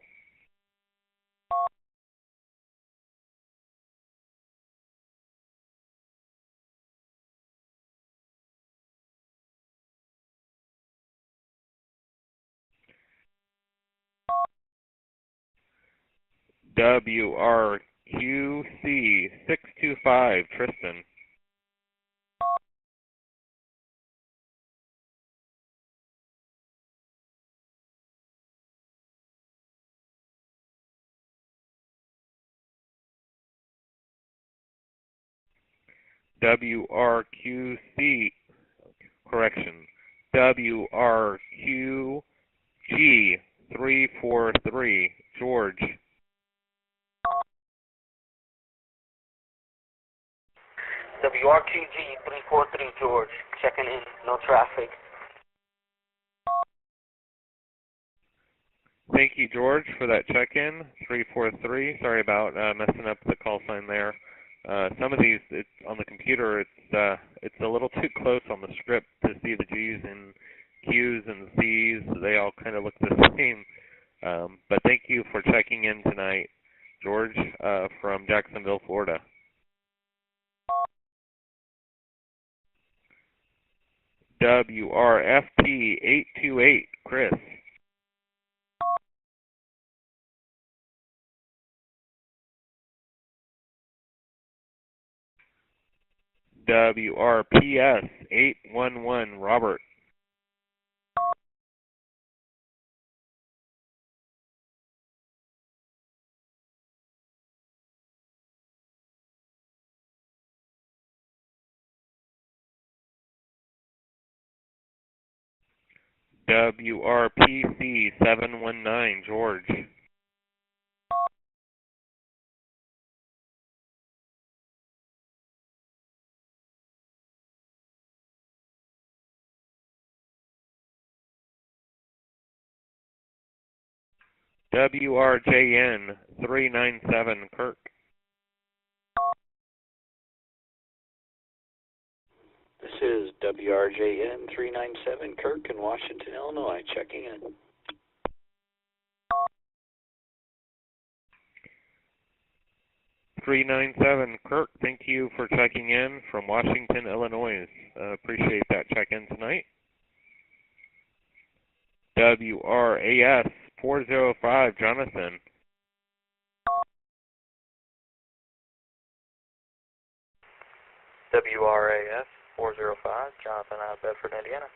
WRQC625, Tristan. WRQC, correction, WRQG343, George. WRQG343, George. Checking in, no traffic. Thank you, George, for that check-in, 343. Sorry about messing up the call sign there. Some of these, it's on the computer, it's a little too close on the script to see the G's and Q's and C's. They all kind of look the same. But thank you for checking in tonight, George, from Jacksonville, Florida. WRFT828, Chris. WRPS811, Robert. WRPC719, George. WRJN397, Kirk. This is WRJN397, Kirk in Washington, Illinois, checking in. .397, Kirk, thank you for checking in from Washington, Illinois. Appreciate that check-in tonight. WRAS405, Jonathan. WRAS 405, Jonathan out of Bedford, Indiana.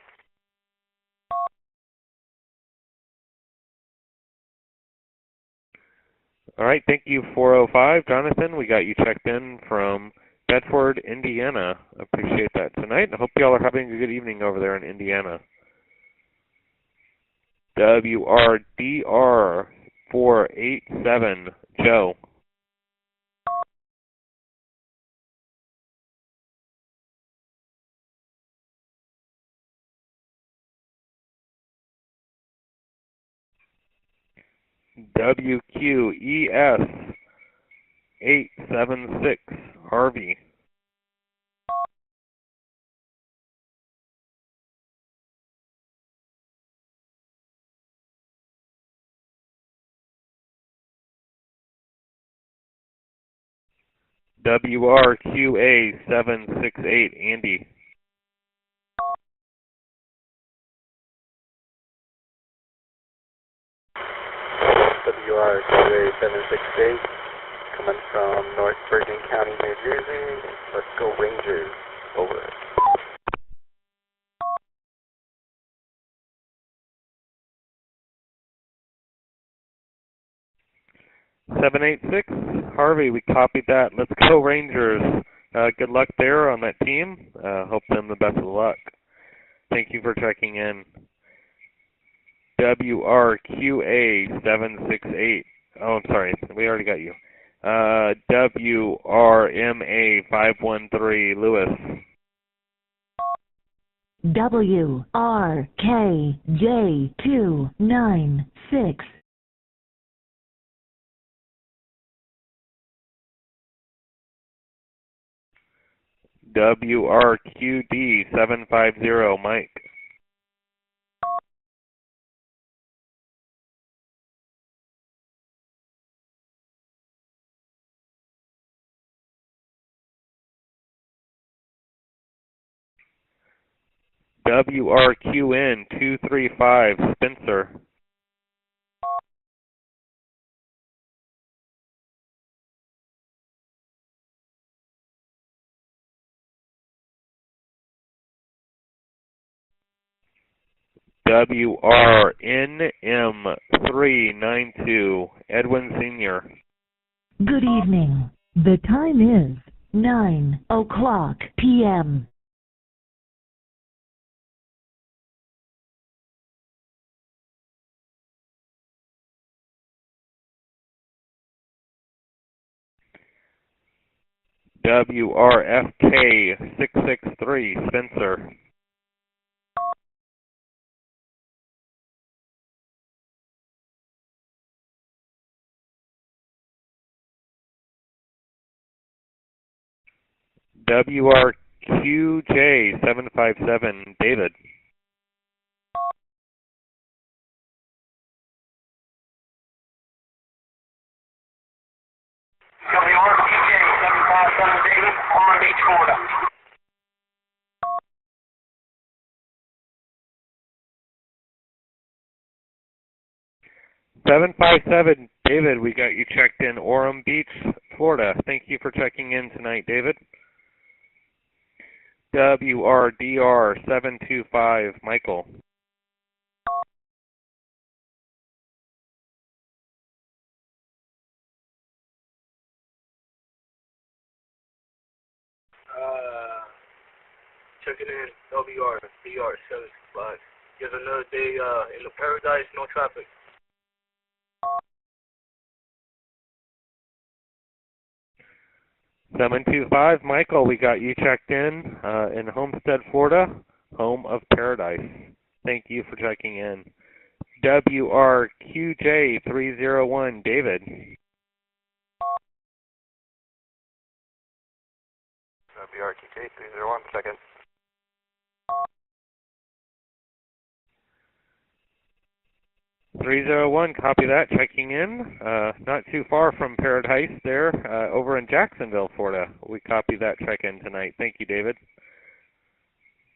All right, thank you, 405, Jonathan. We got you checked in from Bedford, Indiana. Appreciate that tonight. I hope y'all are having a good evening over there in Indiana. WRDR487, Joe. WQES876, Harvey. WRQA768, Andy. WRQA768, coming from North Bergen County, New Jersey. Let's go Rangers. Over. 786, Harvey, we copied that. Let's go Rangers. Good luck there on that team. Hope them the best of luck. Thank you for checking in. WRQA768. Oh, I'm sorry. We already got you. WRMA513, Lewis. WRKJ296. WRQD750, Mike. WRQN235, Spencer. WRNM392, Edwin Sr. Good evening. The time is 9:00 p.m. WRFK663, Spencer. WRQJ757, David. WRQJ757, David, Palm Beach, Florida. $757, David, we got you checked in Orem Beach, Florida. Thank you for checking in tonight, David. WRDR725, Michael. Checking in WRDR725. Here's another day in the paradise, no traffic. $725, Michael, we got you checked in Homestead, Florida, home of paradise. Thank you for checking in. WRQJ301, David. WRQJ301, second. $301, copy that, checking in. Not too far from Paradise there, over in Jacksonville, Florida. We copy that check-in tonight. Thank you, David.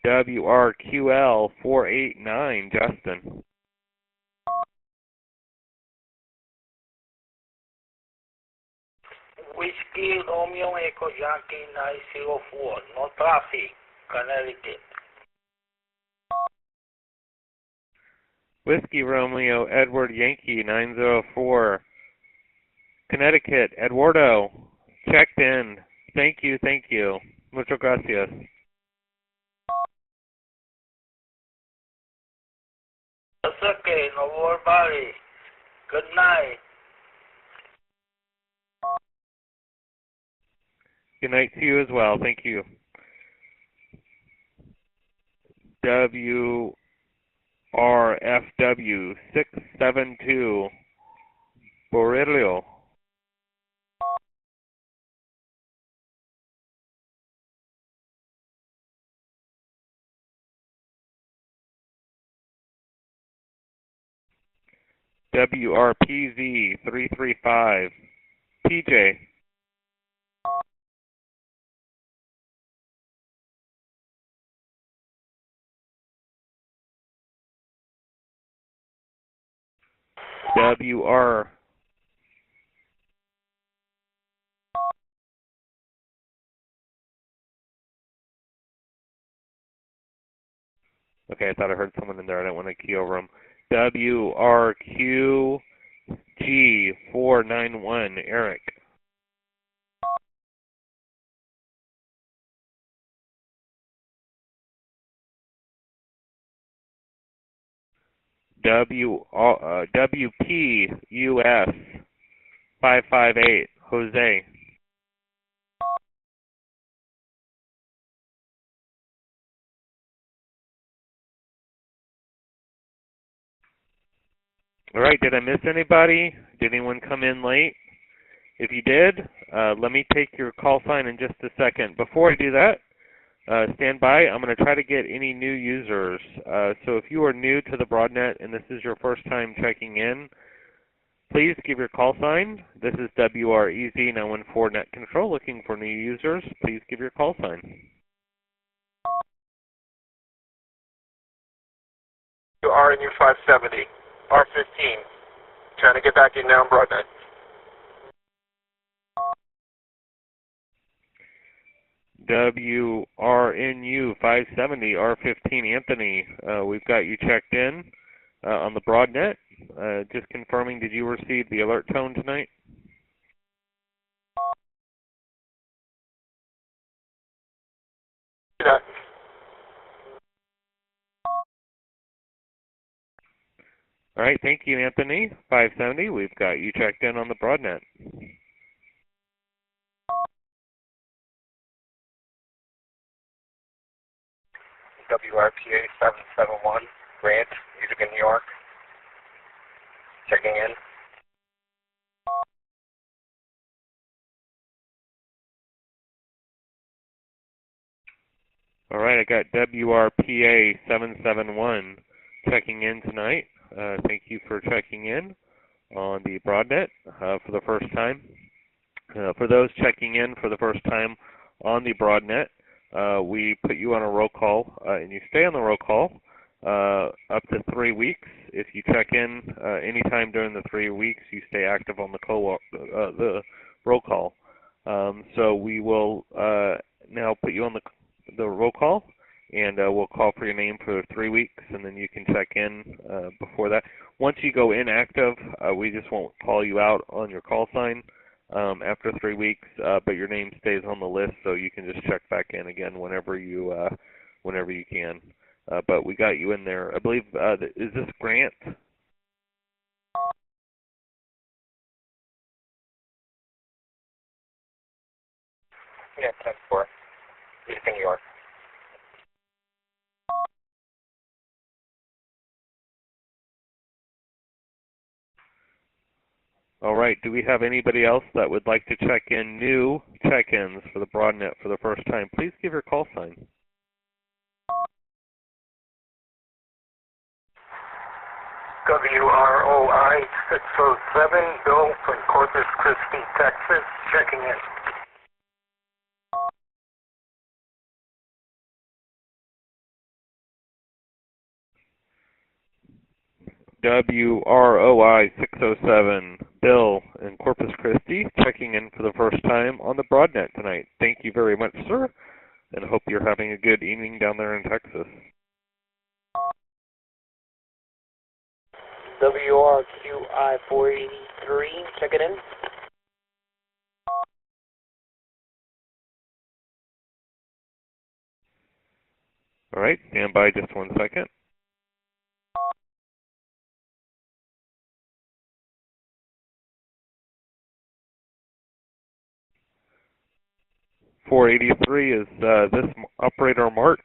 WRQL489, Justin. Whiskey Romeo Echo Yankee 904, no traffic, Connecticut. Whiskey Romeo Edward Yankee 904, Connecticut. Eduardo, checked in. Thank you, thank you. Muchas gracias. That's okay, no worry about it. Good night. Good night to you as well. Thank you. WRFW672, Borrelio. WRPZ335, PJ. WR. Okay, I thought I heard someone in there. I didn't want to key over them. WRQG491, Eric. WPUS558, Jose. All right, did I miss anybody? Did anyone come in late? If you did, let me take your call sign in just a second. Before I do that, stand by. I'm going to try to get any new users. So if you are new to the Broadnet and this is your first time checking in, please give your call sign. This is WREZ914 Net Control looking for new users. Please give your call sign. RNU 570, R15. Trying to get back in now on Broadnet. WRNU 570 R15 Anthony, we've got you checked in on the Broadnet. Just confirming, did you receive the alert tone tonight? Yeah. All right, thank you, Anthony. 570, we've got you checked in on the Broadnet. WRPA 771, Grant, Utica, New York. Checking in. All right, I got WRPA 771 checking in tonight. Thank you for checking in on the Broadnet for the first time. For those checking in for the first time on the Broadnet, we put you on a roll call, and you stay on the roll call up to 3 weeks. If you check in anytime during the 3 weeks, you stay active on the roll call. So we will now put you on the roll call, and we'll call for your name for 3 weeks, and then you can check in before that. Once you go inactive, we just won't call you out on your call sign after 3 weeks, but your name stays on the list, so you can just check back in again whenever you can. But we got you in there. I believe, is this Grant? Yeah, 10-4. Utica, New York. All right. Do we have anybody else that would like to check in new check-ins for the Broadnet for the first time? Please give your call sign. WROI 607, Bill from Corpus Christi, Texas, checking in. WROI 607, Bill in Corpus Christi, checking in for the first time on the Broadnet tonight. Thank you very much, sir, and hope you're having a good evening down there in Texas. WRQI 483, checking in. All right, stand by just 1 second. .483 is this operator Mark.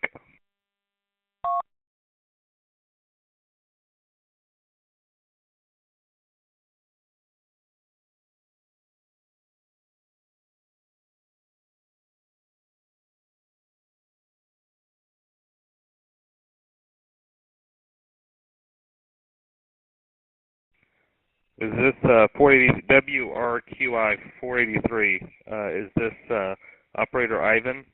Is this 480 WRQI 483? Is this operator Ivan?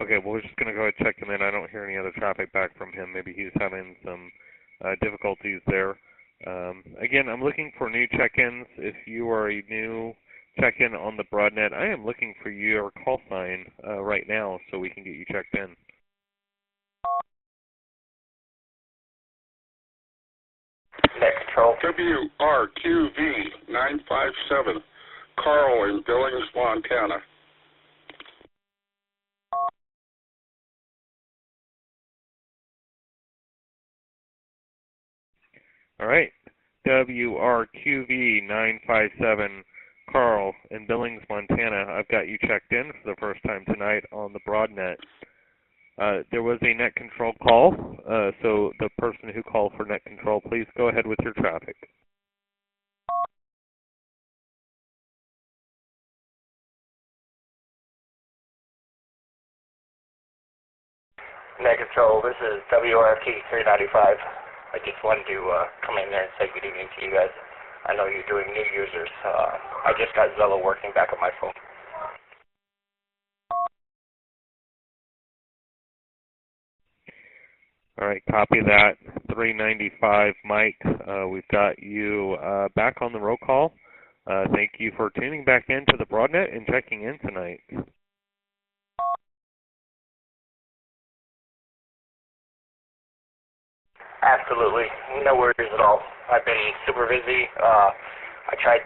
Okay, well, we're just going to go ahead and check him in. I don't hear any other traffic back from him. Maybe he's having some difficulties there. Again, I'm looking for new check-ins. If you are a new check-in on the Broadnet, I am looking for your call sign right now so we can get you checked in. Net control. WRQV 957, Carl in Billings, Montana. All right, WRQV 957, Carl in Billings, Montana. I've got you checked in for the first time tonight on the Broadnet. There was a net control call, so the person who called for net control, please go ahead with your traffic. Net control, this is WRT 395. I just wanted to come in there and say good evening to you guys. I know you're doing new users. I just got Zello working back on my phone. All right, copy that. 395, Mike. We've got you back on the roll call. Thank you for tuning back into the Broadnet and checking in tonight. Absolutely. No worries at all. I've been super busy. I tried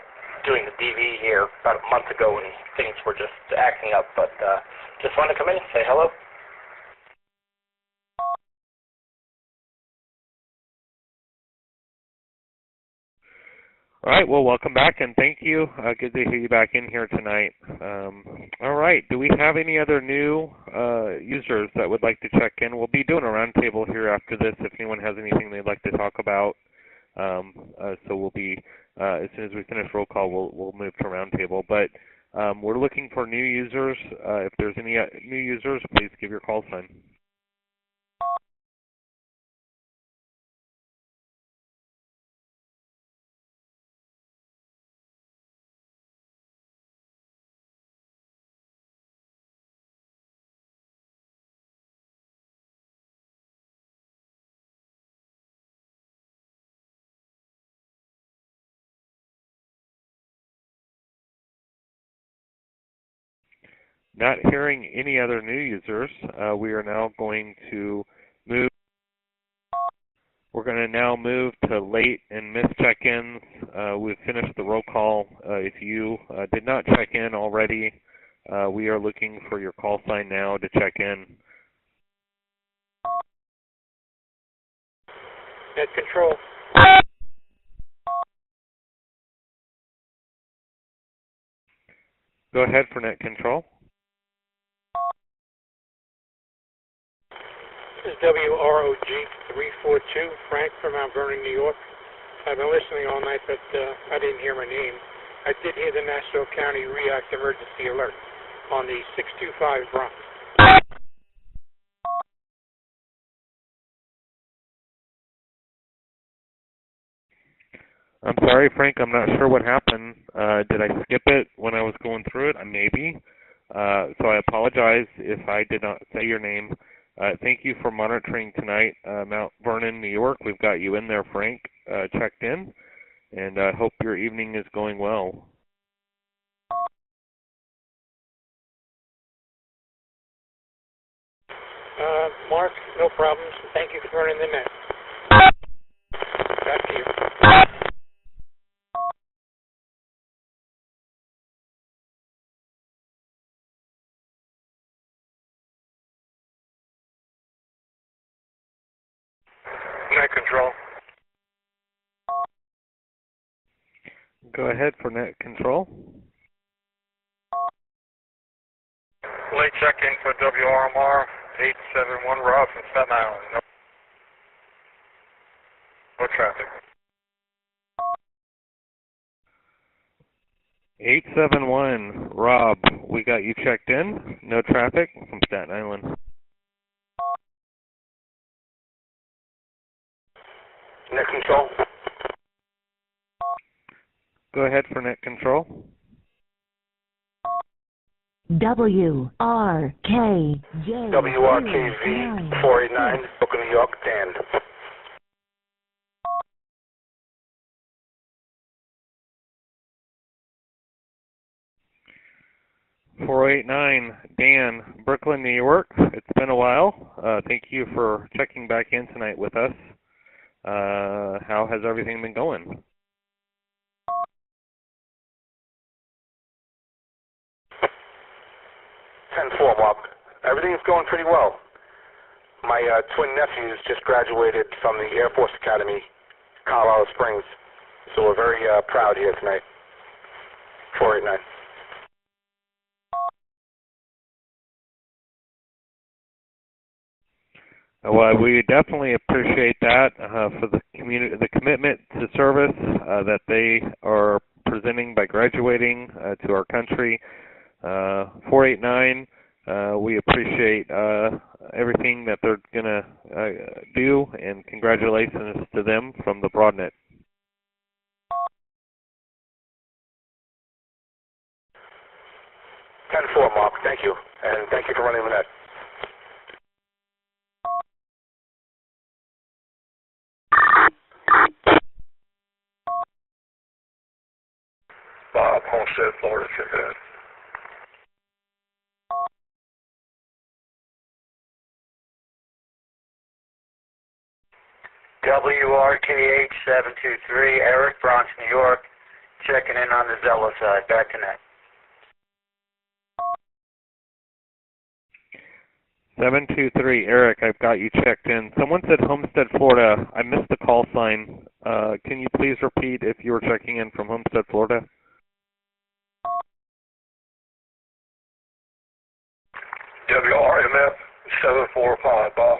doing the DV here about a month ago and things were just acting up, but just wanted to come in and say hello. All right, well, welcome back, and thank you. Good to hear you back in here tonight. All right, do we have any other new users that would like to check in? We'll be doing a roundtable here after this if anyone has anything they'd like to talk about. So we'll be, as soon as we finish roll call, we'll move to roundtable. But we're looking for new users. If there's any new users, please give your call sign. Not hearing any other new users, we are now going to move. We're going to now move to late and missed check-ins. We've finished the roll call. If you did not check in already, we are looking for your call sign now to check in. Net control. Go ahead for net control. This is WROG 342, Frank from Mount Vernon, New York. I've been listening all night, but I didn't hear my name. I did hear the Nassau County REACT emergency alert on the 625 Bronx. I'm sorry, Frank, I'm not sure what happened. Did I skip it when I was going through it? Maybe. So I apologize if I did not say your name. Thank you for monitoring tonight, Mount Vernon, New York. We've got you in there, Frank, checked in, and I hope your evening is going well. Mark, no problems. Thank you for running the net. Back to you. Net control. Go ahead for net control. Late check-in for WRMR 871 Rob from Staten Island. No traffic. 871 Rob, we got you checked in. No traffic from Staten Island. Net control. Go ahead for net control. WRKJ. WRKV 489, Brooklyn, New York, Dan. .489, Dan, Brooklyn, New York. It's been a while. Thank you for checking back in tonight with us. How has everything been going? Mark. Everything's going pretty well. My twin nephews just graduated from the Air Force Academy, Colorado Springs, so we're very proud here tonight. 489. Well, we definitely appreciate that for the community, the commitment to service that they are presenting by graduating to our country. 489. We appreciate everything that they're going to do, and congratulations to them from the Broadnet. 10-4, Mark. Thank you. And thank you for running the net. Bob, Homestead, Florida, check it in. WRKH723, Eric, Bronx, New York, checking in on the Zello side. Back to net. 723, Eric, I've got you checked in. Someone said Homestead, Florida. I missed the call sign. Can you please repeat if you were checking in from Homestead, Florida? WRMF 745, Bob.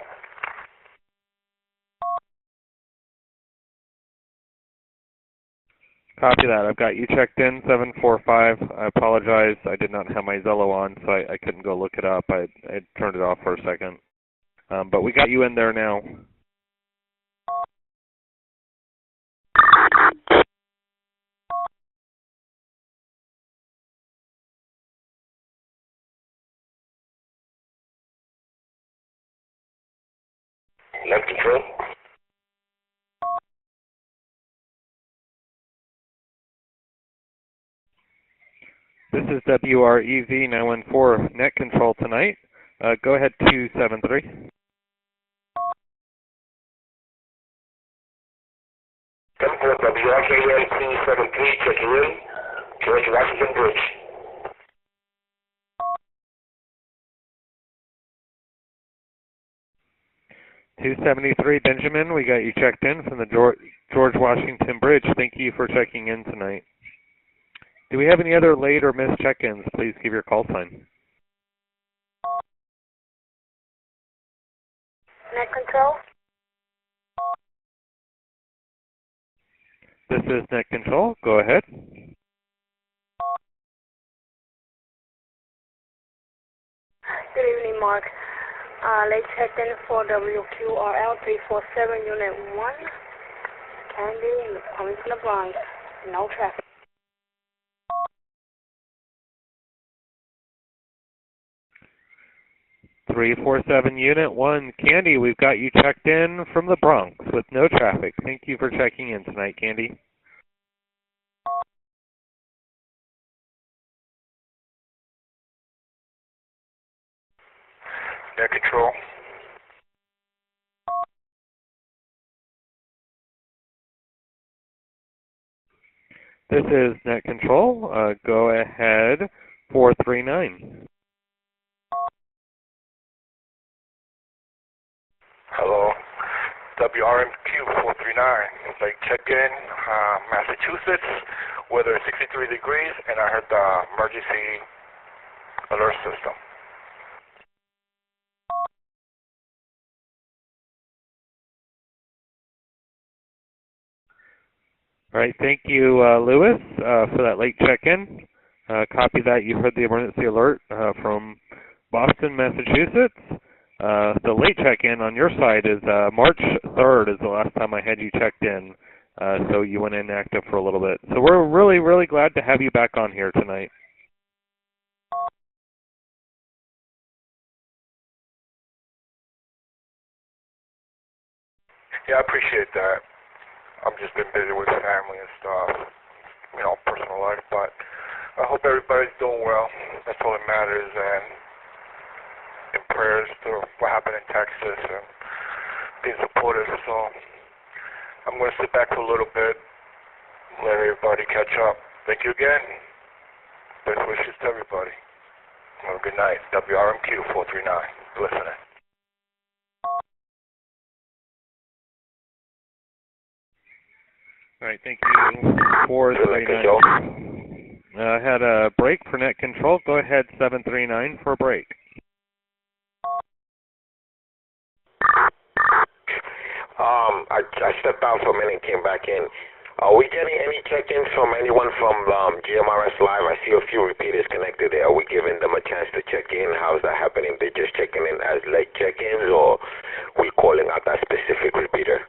Copy that. I've got you checked in, 745. I apologize. I did not have my Zello on, so I couldn't go look it up. I turned it off for a second. But we got you in there now. Net control. This is WREV 914 net control tonight. Go ahead, 273. WRKM 273, checking in. George Washington Bridge. .273, Benjamin, we got you checked in from the George Washington Bridge. Thank you for checking in tonight. Do we have any other late or missed check-ins? Please give your call sign. Net control. This is net control. Go ahead. Good evening, Mark. Late check-in for WQRL 347 Unit 1. Candy, coming from the Bronx. No traffic. 347 Unit 1, Candy, we've got you checked in from the Bronx with no traffic. Thank you for checking in tonight, Candy. Net control. This is net control. Go ahead, 439. Hello, WRMQ 439. Late check-in, Massachusetts. Weather 63 degrees, and I heard the emergency alert system. All right, thank you, Lewis, for that late check-in. Copy that. You heard the emergency alert from Boston, Massachusetts. The late check-in on your side is March 3rd is the last time I had you checked in, so you went inactive for a little bit. So we're really, really glad to have you back on here tonight. Yeah, I appreciate that. I've just been busy with family and stuff, personal life, but I hope everybody's doing well. That's all that matters, and prayers to what happened in Texas and being supportive. So I'm going to sit back for a little bit, let everybody catch up. Thank you again. Best wishes to everybody. Have a good night. WRMQ 439. Listening. All right, thank you. 439. I had a break for net control. Go ahead, 739 for a break. I stepped out for a minute and came back in. Are we getting any check-ins from anyone from GMRS Live? I see a few repeaters connected there. Are we giving them a chance to check in? How's that happening? They just checking in as late check-ins, or we calling out that specific repeater?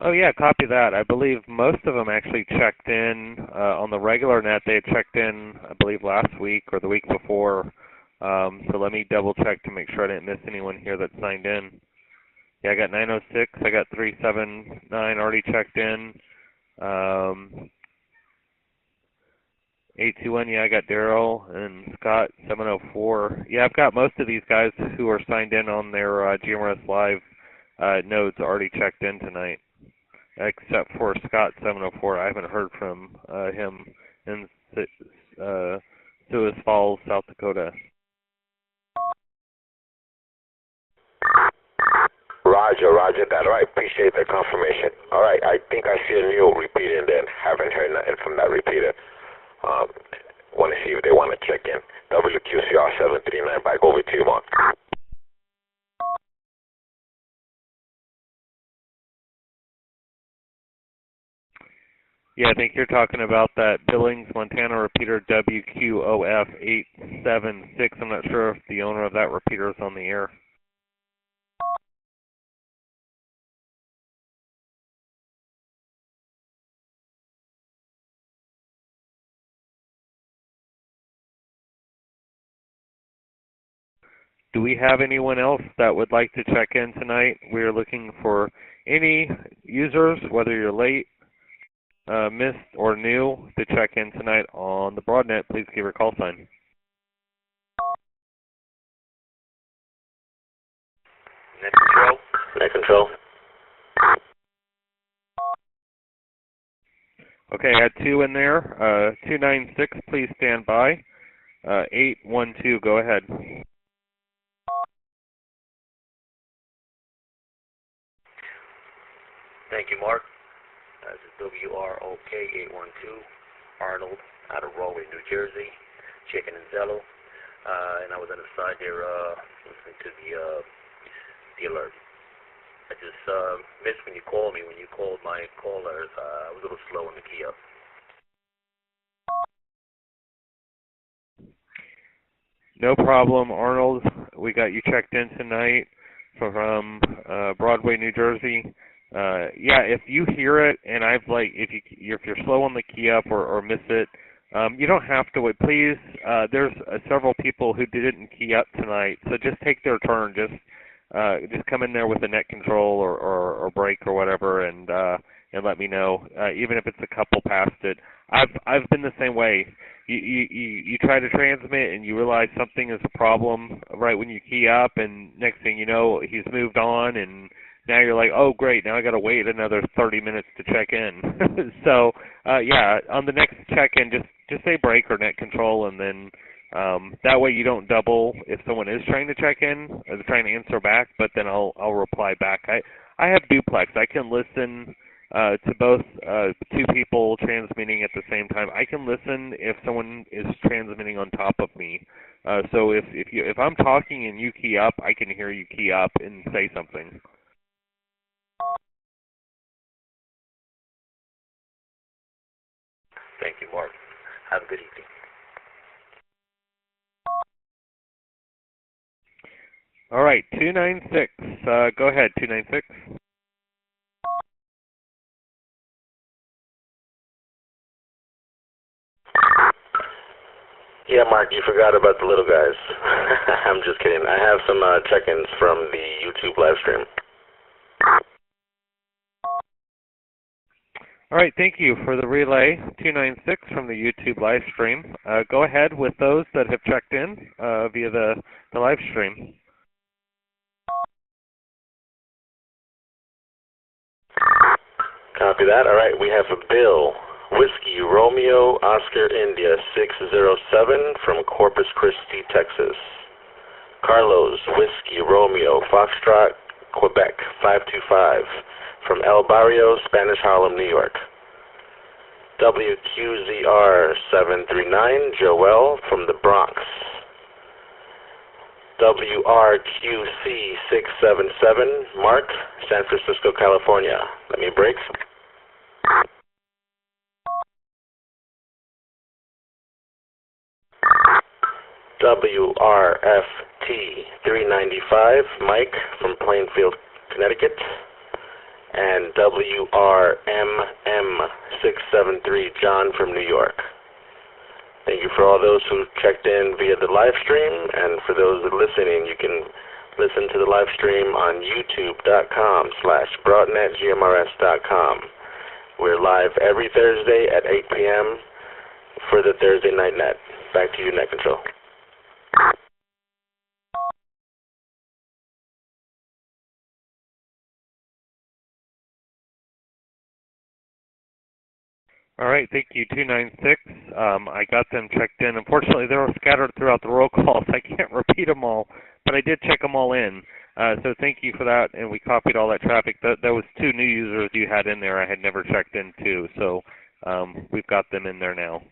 Oh yeah, copy that. I believe most of them actually checked in on the regular net. They had checked in, I believe, last week or the week before. So let me double check to make sure I didn't miss anyone here that signed in. Yeah, I got 906. I got 379 already checked in. 821, yeah, I got Daryl and Scott, 704. Yeah, I've got most of these guys who are signed in on their GMRS Live nodes already checked in tonight, except for Scott, 704. I haven't heard from him in Sioux Falls, South Dakota. Roger that. All right, appreciate the confirmation. All right, I think I see a new repeater and then haven't heard nothing from that repeater. Want to see if they want to check in. WQCR 739, back over to you, Mark. Yeah, I think you're talking about that Billings, Montana repeater WQOF 876. I'm not sure if the owner of that repeater is on the air. Do we have anyone else that would like to check in tonight? We are looking for any users, whether you're late, missed, or new, to check in tonight on the Broadnet. Please give your call sign. Net control. Okay, I had 2 in there. 296, please stand by. 812, go ahead. Thank you, Mark. This is WROK 812, Arnold, out of Rahway, New Jersey, checking in Zello. And I was on the side there listening to the alert. I just missed when you called me. When you called my callers, I was a little slow in the key up. No problem, Arnold. We got you checked in tonight from Broadway, New Jersey. Yeah, if you hear it, and if you're slow on the key up or miss it, you don't have to wait. Please, there's several people who didn't key up tonight, so just take their turn. Just come in there with a net control or break or whatever, and let me know. Even if it's a couple past it, I've been the same way. You try to transmit and you realize something is a problem right when you key up, and next thing you know, he's moved on, and now you're like, oh great, now I got to wait another 30 minutes to check in. So yeah, on the next check-in, just say break or net control, and then that way you don't double if someone is trying to check in or trying to answer back. But then I'll reply back. I have duplex. I can listen to both two people transmitting at the same time. I can listen if someone is transmitting on top of me. So if I'm talking and you key up, I can hear you key up and say something. Thank you, Mark. Have a good evening. All right, 296. Go ahead, 296. Yeah, Mark, you forgot about the little guys. I'm just kidding. I have some check-ins from the YouTube live stream. All right, thank you for the relay, 296 from the YouTube live stream. Go ahead with those that have checked in via the live stream. Copy that. All right, we have a Bill, Whiskey Romeo Oscar India 607 from Corpus Christi, Texas. Carlos, Whiskey Romeo Foxtrot, Quebec 525 from El Barrio, Spanish Harlem, New York. WQZR 739, Joel from the Bronx. WRQC 677, Mark, San Francisco, California. Let me break. WRFT 395, Mike from Plainfield, Connecticut. and WRMM673 John from New York. Thank you for all those who checked in via the live stream, and for those listening, you can listen to the live stream on youtube.com/broadnetgmrs.com. We're live every Thursday at 8 p.m. for the Thursday Night Net. Back to you, Net Control. All right, thank you, 296. I got them checked in. Unfortunately, they were scattered throughout the roll calls. I can't repeat them all, but I did check them all in. So thank you for that, and we copied all that traffic. That was 2 new users you had in there I had never checked into, so we've got them in there now.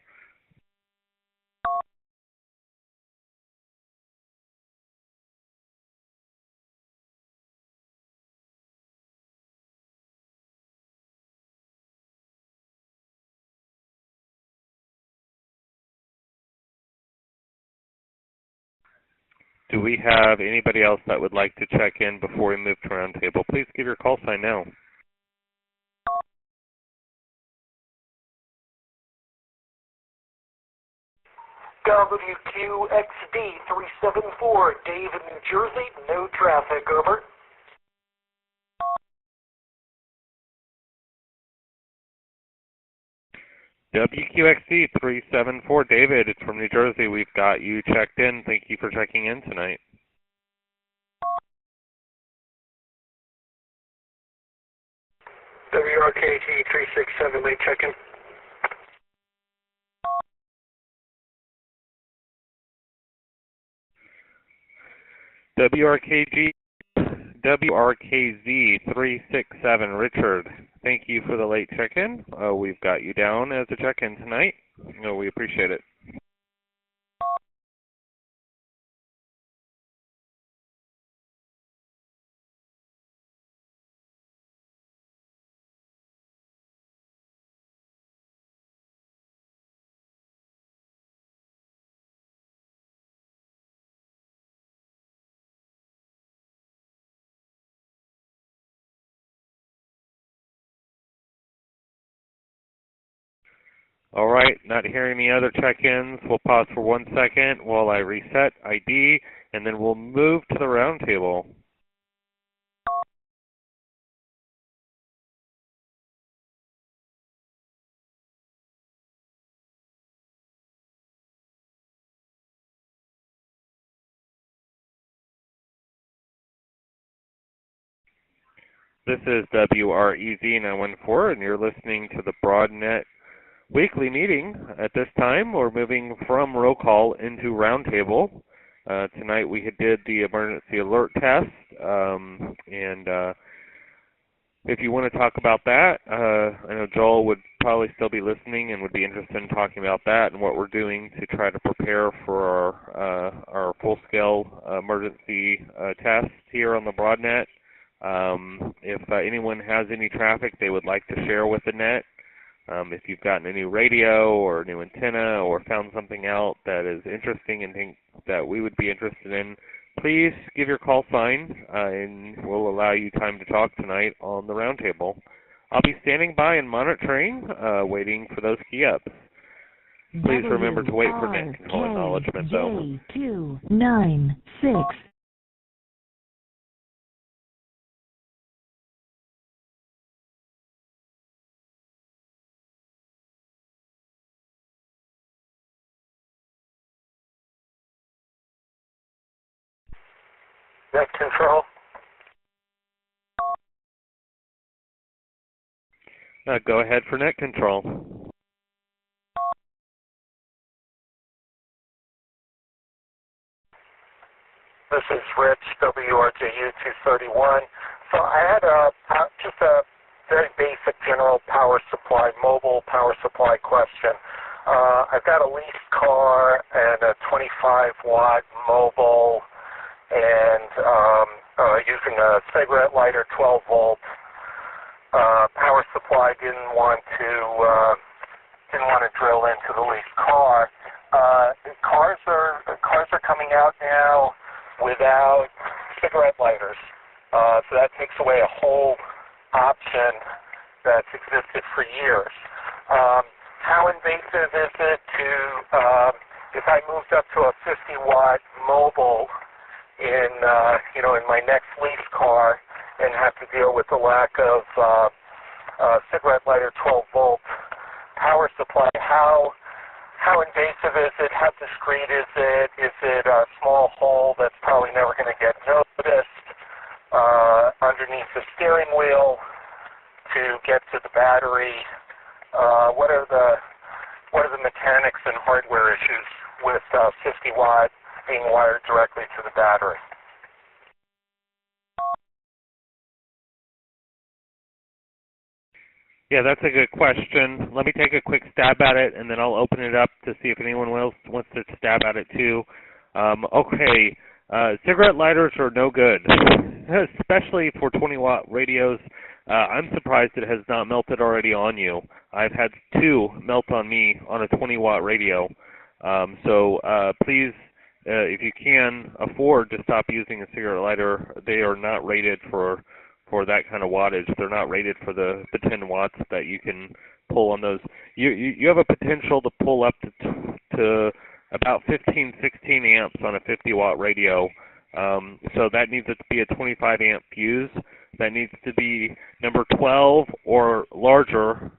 Do we have anybody else that would like to check in before we move to roundtable? Please give your call sign now. WQXD374, Dave in New Jersey, no traffic, over. WQXD374, David, it's from New Jersey. We've got you checked in. Thank you for checking in tonight. WRKG367, late check-in. WRKZ367, Richard. Thank you for the late check-in. We've got you down as a check-in tonight. We appreciate it. All right, not hearing any other check-ins. We'll pause for 1 second while I reset ID, and then we'll move to the roundtable. This is WREZ914, and you're listening to the Broadnet weekly meeting. At this time, we're moving from roll call into roundtable. Tonight we did the emergency alert test, and if you want to talk about that, I know Joel would probably still be listening and would be interested in talking about that and what we're doing to try to prepare for our full-scale emergency test here on the Broadnet. If anyone has any traffic they would like to share with the net, if you've gotten a new radio or a new antenna or found something out that is interesting and think that we would be interested in, please give your call sign and we'll allow you time to talk tonight on the roundtable. I'll be standing by and monitoring, waiting for those key ups. Please remember to wait for net control acknowledgement though. WRKJ296. Net control. Go ahead for net control. This is Rich, WRJU231. So I had just a very basic general power supply, mobile power supply question. I've got a leased car and a 25-watt mobile and using a cigarette lighter 12-volt power supply. Didn't want to drill into the leased car. Cars are coming out now without cigarette lighters, so that takes away a whole option that's existed for years. How invasive is it to, if I moved up to a 50-watt mobile in my next lease car and have to deal with the lack of cigarette lighter 12-volt power supply, how invasive is it? How discreet is it? Is it a small hole that's probably never going to get noticed underneath the steering wheel to get to the battery? What are the mechanics and hardware issues with 50 watt being wired directly to the battery? Yeah, that's a good question. Let me take a quick stab at it, and then I'll open it up to see if anyone else wants to stab at it too. Okay, cigarette lighters are no good, especially for 20-watt radios. I'm surprised it has not melted already on you. I've had 2 melt on me on a 20-watt radio. So please, if you can afford to stop using a cigarette lighter, they are not rated for that kind of wattage. They're not rated for the 10 watts that you can pull on those. You have a potential to pull up to about 15, 16 amps on a 50-watt radio. So that needs to be a 25 amp fuse. That needs to be number 12 or larger.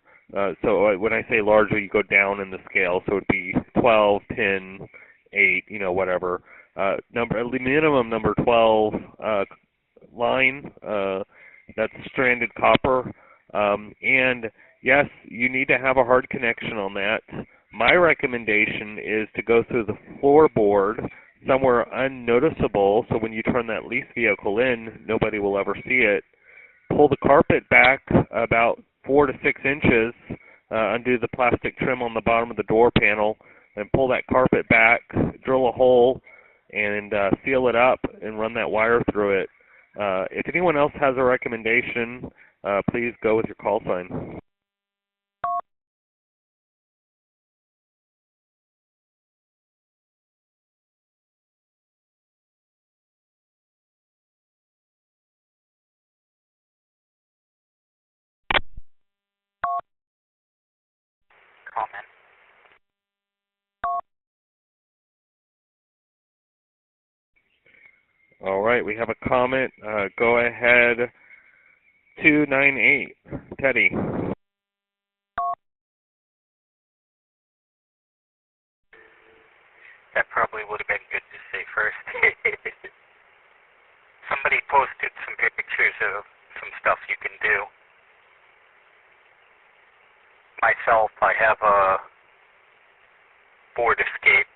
So when I say larger, you go down in the scale. So it would be 12, 10, 8, whatever. Minimum number 12 line. That's stranded copper. And yes, you need to have a hard connection on that. My recommendation is to go through the floorboard somewhere unnoticeable, so when you turn that lease vehicle in, nobody will ever see it. Pull the carpet back about 4 to 6 inches, undo the plastic trim on the bottom of the door panel, and pull that carpet back, drill a hole, and seal it up and run that wire through it. If anyone else has a recommendation, please go with your call sign. Comment. All right, we have a comment. Go ahead, 298, Teddy. That probably would have been good to say first. Somebody posted some pictures of some stuff you can do. Myself, I have a board escape.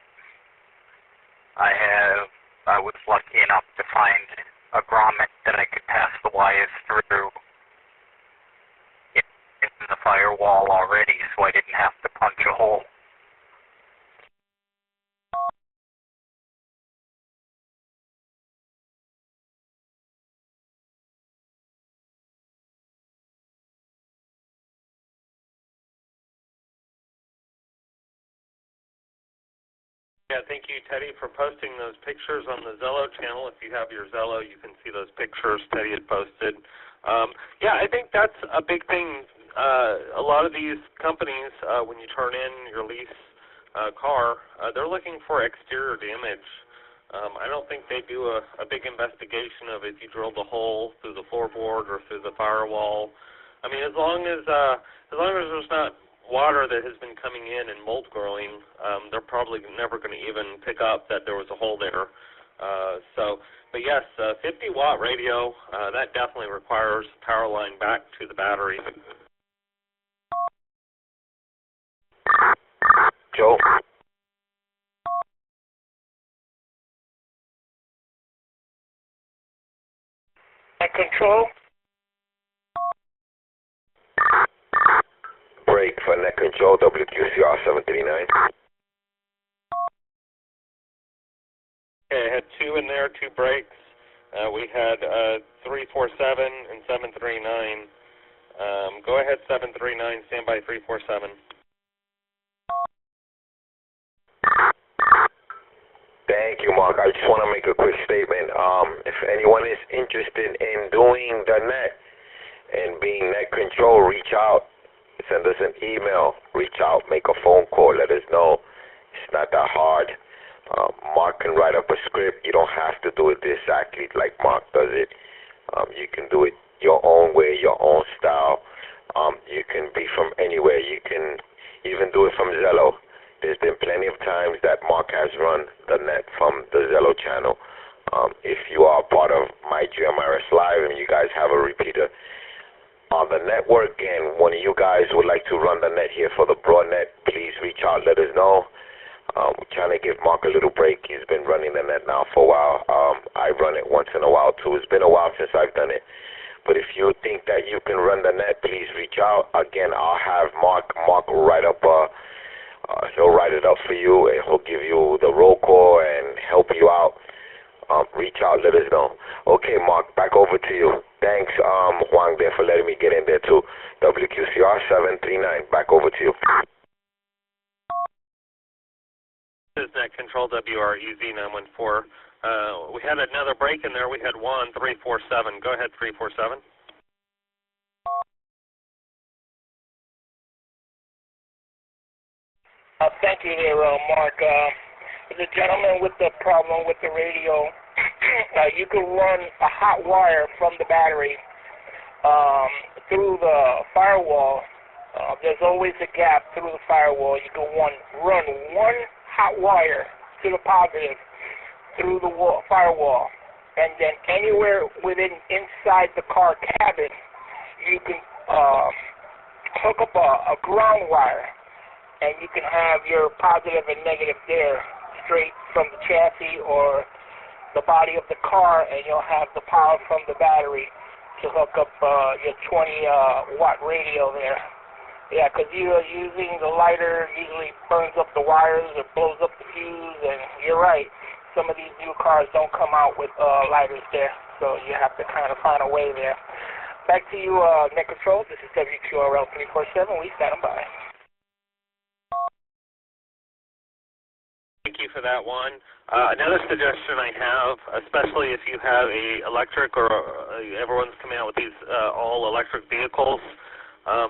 I was lucky enough to find a grommet that I could pass the wires through in the firewall already, so I didn't have to punch a hole. Yeah, thank you, Teddy, for posting those pictures on the Zello channel. If you have your Zello, you can see those pictures Teddy had posted. Yeah, I think that's a big thing. A lot of these companies, when you turn in your lease car, they're looking for exterior damage. I don't think they do a big investigation of if you drilled a hole through the floorboard or through the firewall. I mean, as long as there's not water that has been coming in and mold growing, they're probably never going to even pick up that there was a hole there. But yes, 50-watt radio, that definitely requires power line back to the battery. Joe? Control? Break for net control, WQCR 739. Okay, I had 2 in there, 2 breaks. We had 347 and 739. Go ahead, 739, stand by 347. Thank you, Mark. I just want to make a quick statement. If anyone is interested in doing the net, And being net control, reach out, send us an email, reach out, make a phone call, let us know. It's not that hard. Mark can write up a script. You don't have to do it exactly like Mark does it. You can do it your own way, your own style. You can be from anywhere. You can even do it from Zello. There's been plenty of times that Mark has run the net from the Zello channel. If you are part of my GMRS Live and you guys have a repeater on the network and one of you guys would like to run the net here for the Broadnet, please reach out, let us know. We're trying to give Mark a little break. He's been running the net now for a while. I run it once in a while too. It's been a while since I've done it. But if you think that you can run the net, please reach out. Again, I'll have Mark write up he'll write it up for you and he'll give you the roll call and help you out. Reach out, let us know. Okay, Mark, back over to you. Thanks, Huang, there for letting me get in there too. WQCR 739, back over to you. This is Net Control WREZ 914. We had another break in there. We had 1347. Go ahead, 347. Thank you there, Mark. The gentleman with the problem with the radio, you can run a hot wire from the battery through the firewall. There's always a gap through the firewall. You can run one hot wire to the positive through the firewall, and then anywhere inside the car cabin, you can hook up a ground wire, and you can have your positive and negative there straight from the chassis or the body of the car, and you'll have the power from the battery to hook up your 20-watt radio there. Yeah, because you're using the lighter, usually burns up the wires or blows up the fuse, and you're right. Some of these new cars don't come out with lighters there, so you have to kind of find a way there. Back to you, Net Control. This is WQRL 347. We stand by. Thank you for that one. Another suggestion I have, especially if you have a electric or everyone's coming out with these all-electric vehicles,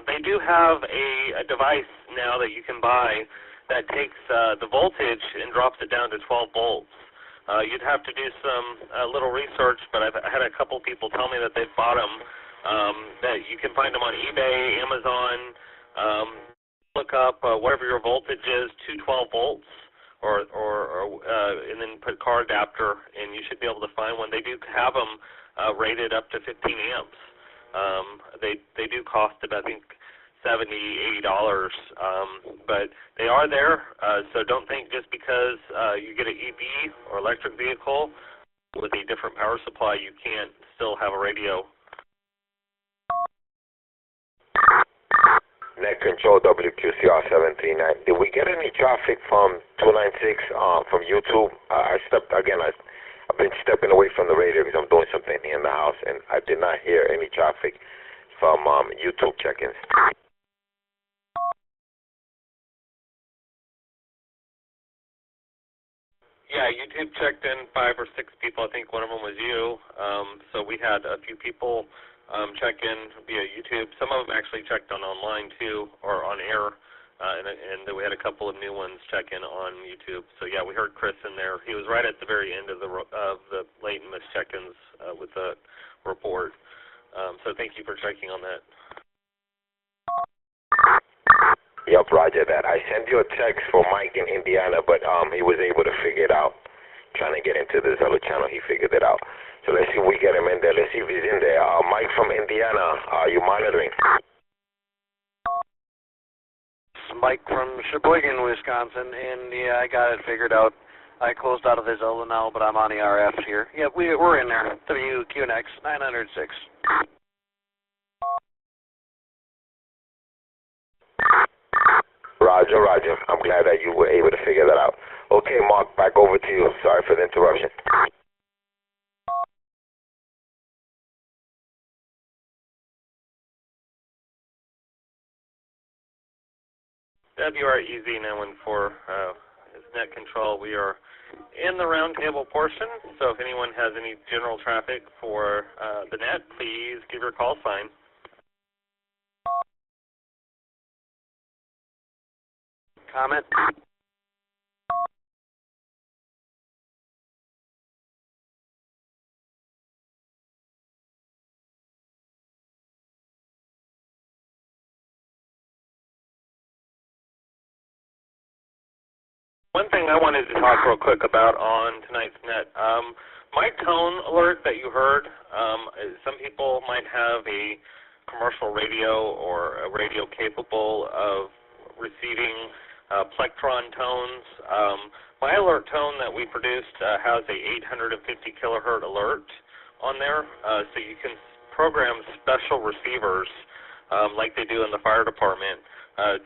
they do have a device now that you can buy that takes the voltage and drops it down to 12 volts. You'd have to do some little research, but I've had a couple people tell me that they've bought them, that you can find them on eBay, Amazon. Look up whatever your voltage is to 12 volts, and then put car adapter, and you should be able to find one. They do have them rated up to 15 amps. They do cost about, I think, $70, $80, but they are there, so don't think just because you get an EV or electric vehicle with a different power supply, you can't still have a radio. Net Control WQCR 739. Did we get any traffic from 296 from YouTube? I've been stepping away from the radio because I'm doing something here in the house, and I did not hear any traffic from YouTube check-ins. Yeah, YouTube checked in 5 or 6 people. I think one of them was you. So we had a few people check in via YouTube. Some of them actually checked on online too, or on air, and then we had a couple of new ones check in on YouTube. So yeah, we heard Chris in there. He was right at the very end of the late and missed check-ins with the report. So thank you for checking on that. Yep, roger that. I sent you a text for Mike in Indiana, but he was able to figure it out. Trying to get into the Zello channel, he figured it out. So let's see if we get him in there. Let's see if he's in there. Mike from Indiana, are you monitoring? Mike from Sheboygan, Wisconsin, and yeah, I got it figured out. I closed out of the Zello now, but I'm on the RF here. Yeah, we're in there. WQNX 906. Roger, roger. I'm glad that you were able to figure that out. Okay, Mark, back over to you. Sorry for the interruption. WREZ 914 is Net Control. We are in the roundtable portion, so if anyone has any general traffic for the net, please give your call sign. Comment? One thing I wanted to talk real quick about on tonight's net. My tone alert that you heard, some people might have a commercial radio or a radio capable of receiving plectron tones. My alert tone that we produced has a 850 kilohertz alert on there, so you can program special receivers like they do in the fire department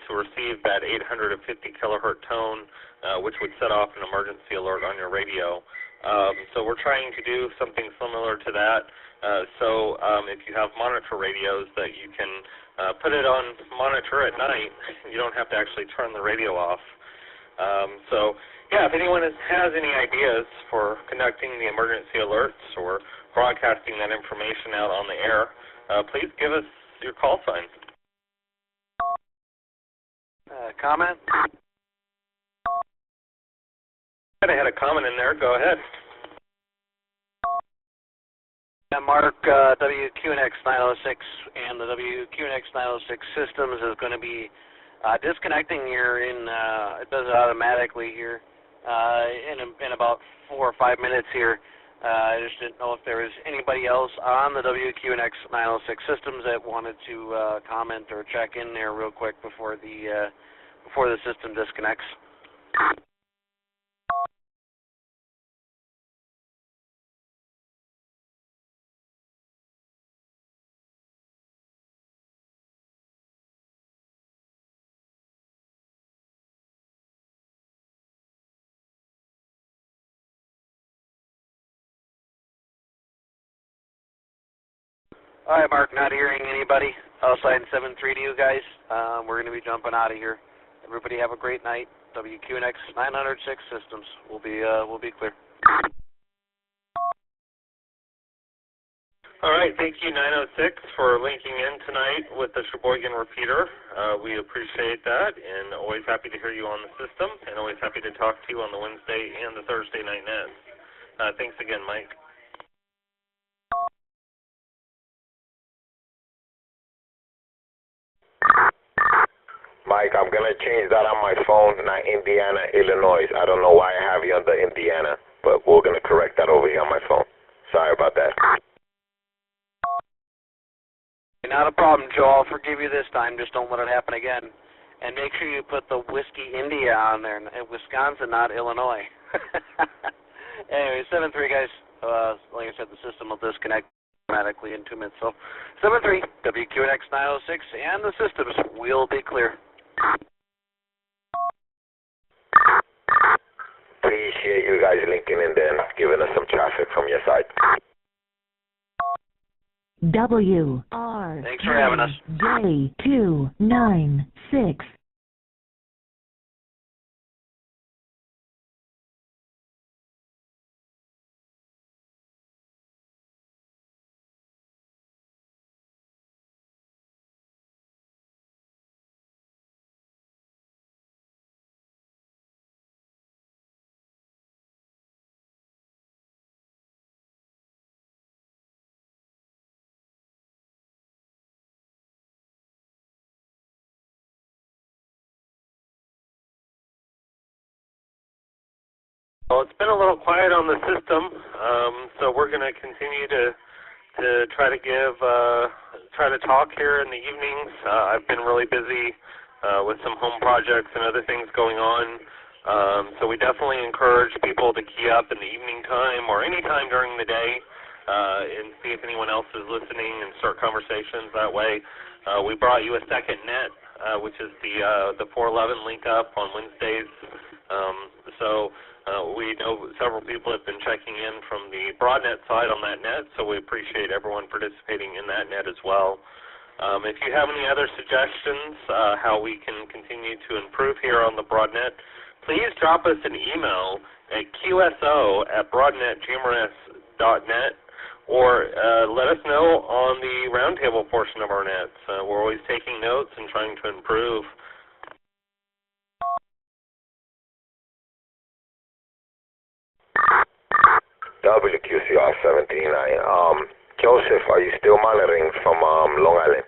to receive that 850 kilohertz tone, which would set off an emergency alert on your radio. So we're trying to do something similar to that. So if you have monitor radios that you can put it on monitor at night, you don't have to actually turn the radio off. So yeah, if anyone has any ideas for conducting the emergency alerts or broadcasting that information out on the air, please give us your call sign. Comment? I had a comment in there. Go ahead. Mark, WQNX 906 and the WQNX 906 systems is going to be disconnecting here in, it does it automatically here, in about 4 or 5 minutes here. I just didn't know if there was anybody else on the WQNX 906 systems that wanted to comment or check in there real quick before the system disconnects. All right, Mark, not hearing anybody outside 7-3 to you guys. We're going to be jumping out of here. Everybody have a great night. WQNX 906 systems will be clear. All right, thank you 906 for linking in tonight with the Sheboygan repeater. We appreciate that, and always happy to hear you on the system, and always happy to talk to you on the Wednesday and the Thursday night nets. Thanks again, Mike. Mike, I'm going to change that on my phone, not Indiana, Illinois. I don't know why I have you under Indiana, but we're going to correct that over here on my phone. Sorry about that. Not a problem, Joe. I'll forgive you this time. Just don't let it happen again. And make sure you put the Whiskey India on there, Wisconsin, not Illinois. Anyway, 7-3, guys. Like I said, the system will disconnect automatically in 2 minutes. So 7-3, WQNX 906, and the systems will be clear. Appreciate you guys linking in there and giving us some traffic from your side. Thanks for having us. J296. Well, it's been a little quiet on the system, so we're going to continue to try to talk here in the evenings. I've been really busy with some home projects and other things going on, so we definitely encourage people to key up in the evening time or any time during the day and see if anyone else is listening and start conversations that way. We brought you a second net, which is the 411 link up on Wednesdays. We know several people have been checking in from the Broadnet side on that net, so we appreciate everyone participating in that net as well. If you have any other suggestions how we can continue to improve here on the Broadnet, please drop us an email at qso@broadnetgmrs.net or let us know on the roundtable portion of our nets. We're always taking notes and trying to improve. WQCR 739. Joseph, are you still monitoring from Long Island?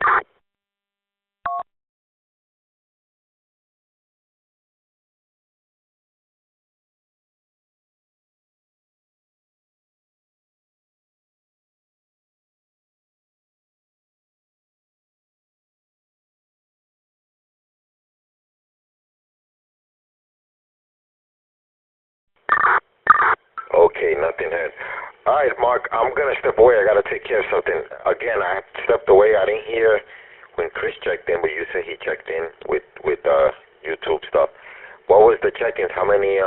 Okay, nothing heard. All right, Mark, I'm going to step away. I got to take care of something. Again, I stepped away. I didn't hear when Chris checked in, but you said he checked in with YouTube stuff. What was the check-ins? How many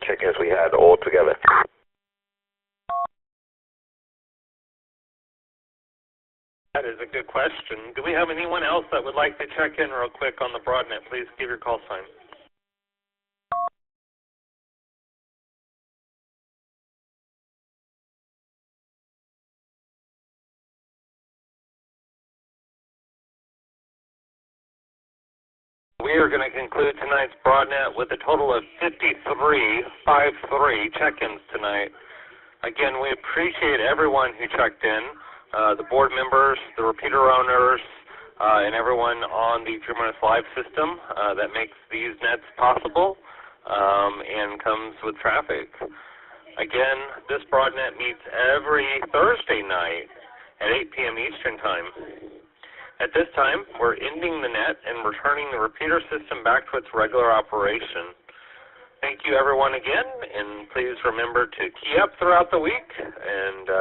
check-ins we had all together? That is a good question. Do we have anyone else that would like to check in real quick on the Broadnet? Please give your call sign. We are going to conclude tonight's Broadnet with a total of 53 check-ins tonight. Again, we appreciate everyone who checked in, the board members, the repeater owners, and everyone on the 3 Minutes Live system that makes these nets possible and comes with traffic. Again, this Broadnet meets every Thursday night at 8 p.m. Eastern Time. At this time, we're ending the net and returning the repeater system back to its regular operation. Thank you, everyone, again, and please remember to key up throughout the week and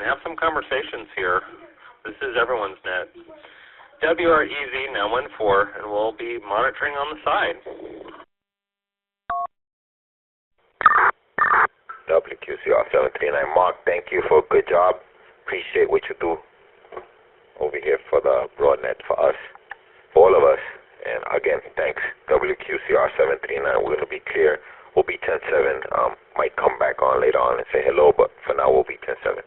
have some conversations here. This is everyone's net. WREZ now 14, and we'll be monitoring on the side. WQCR 739. Mark, thank you for a good job. Appreciate what you do over here for the Broadnet, for us, for all of us. And again, thanks. WQCR 739. We're going to be clear. We'll be 10-7. Might come back on later on and say hello, but for now we'll be 10-7.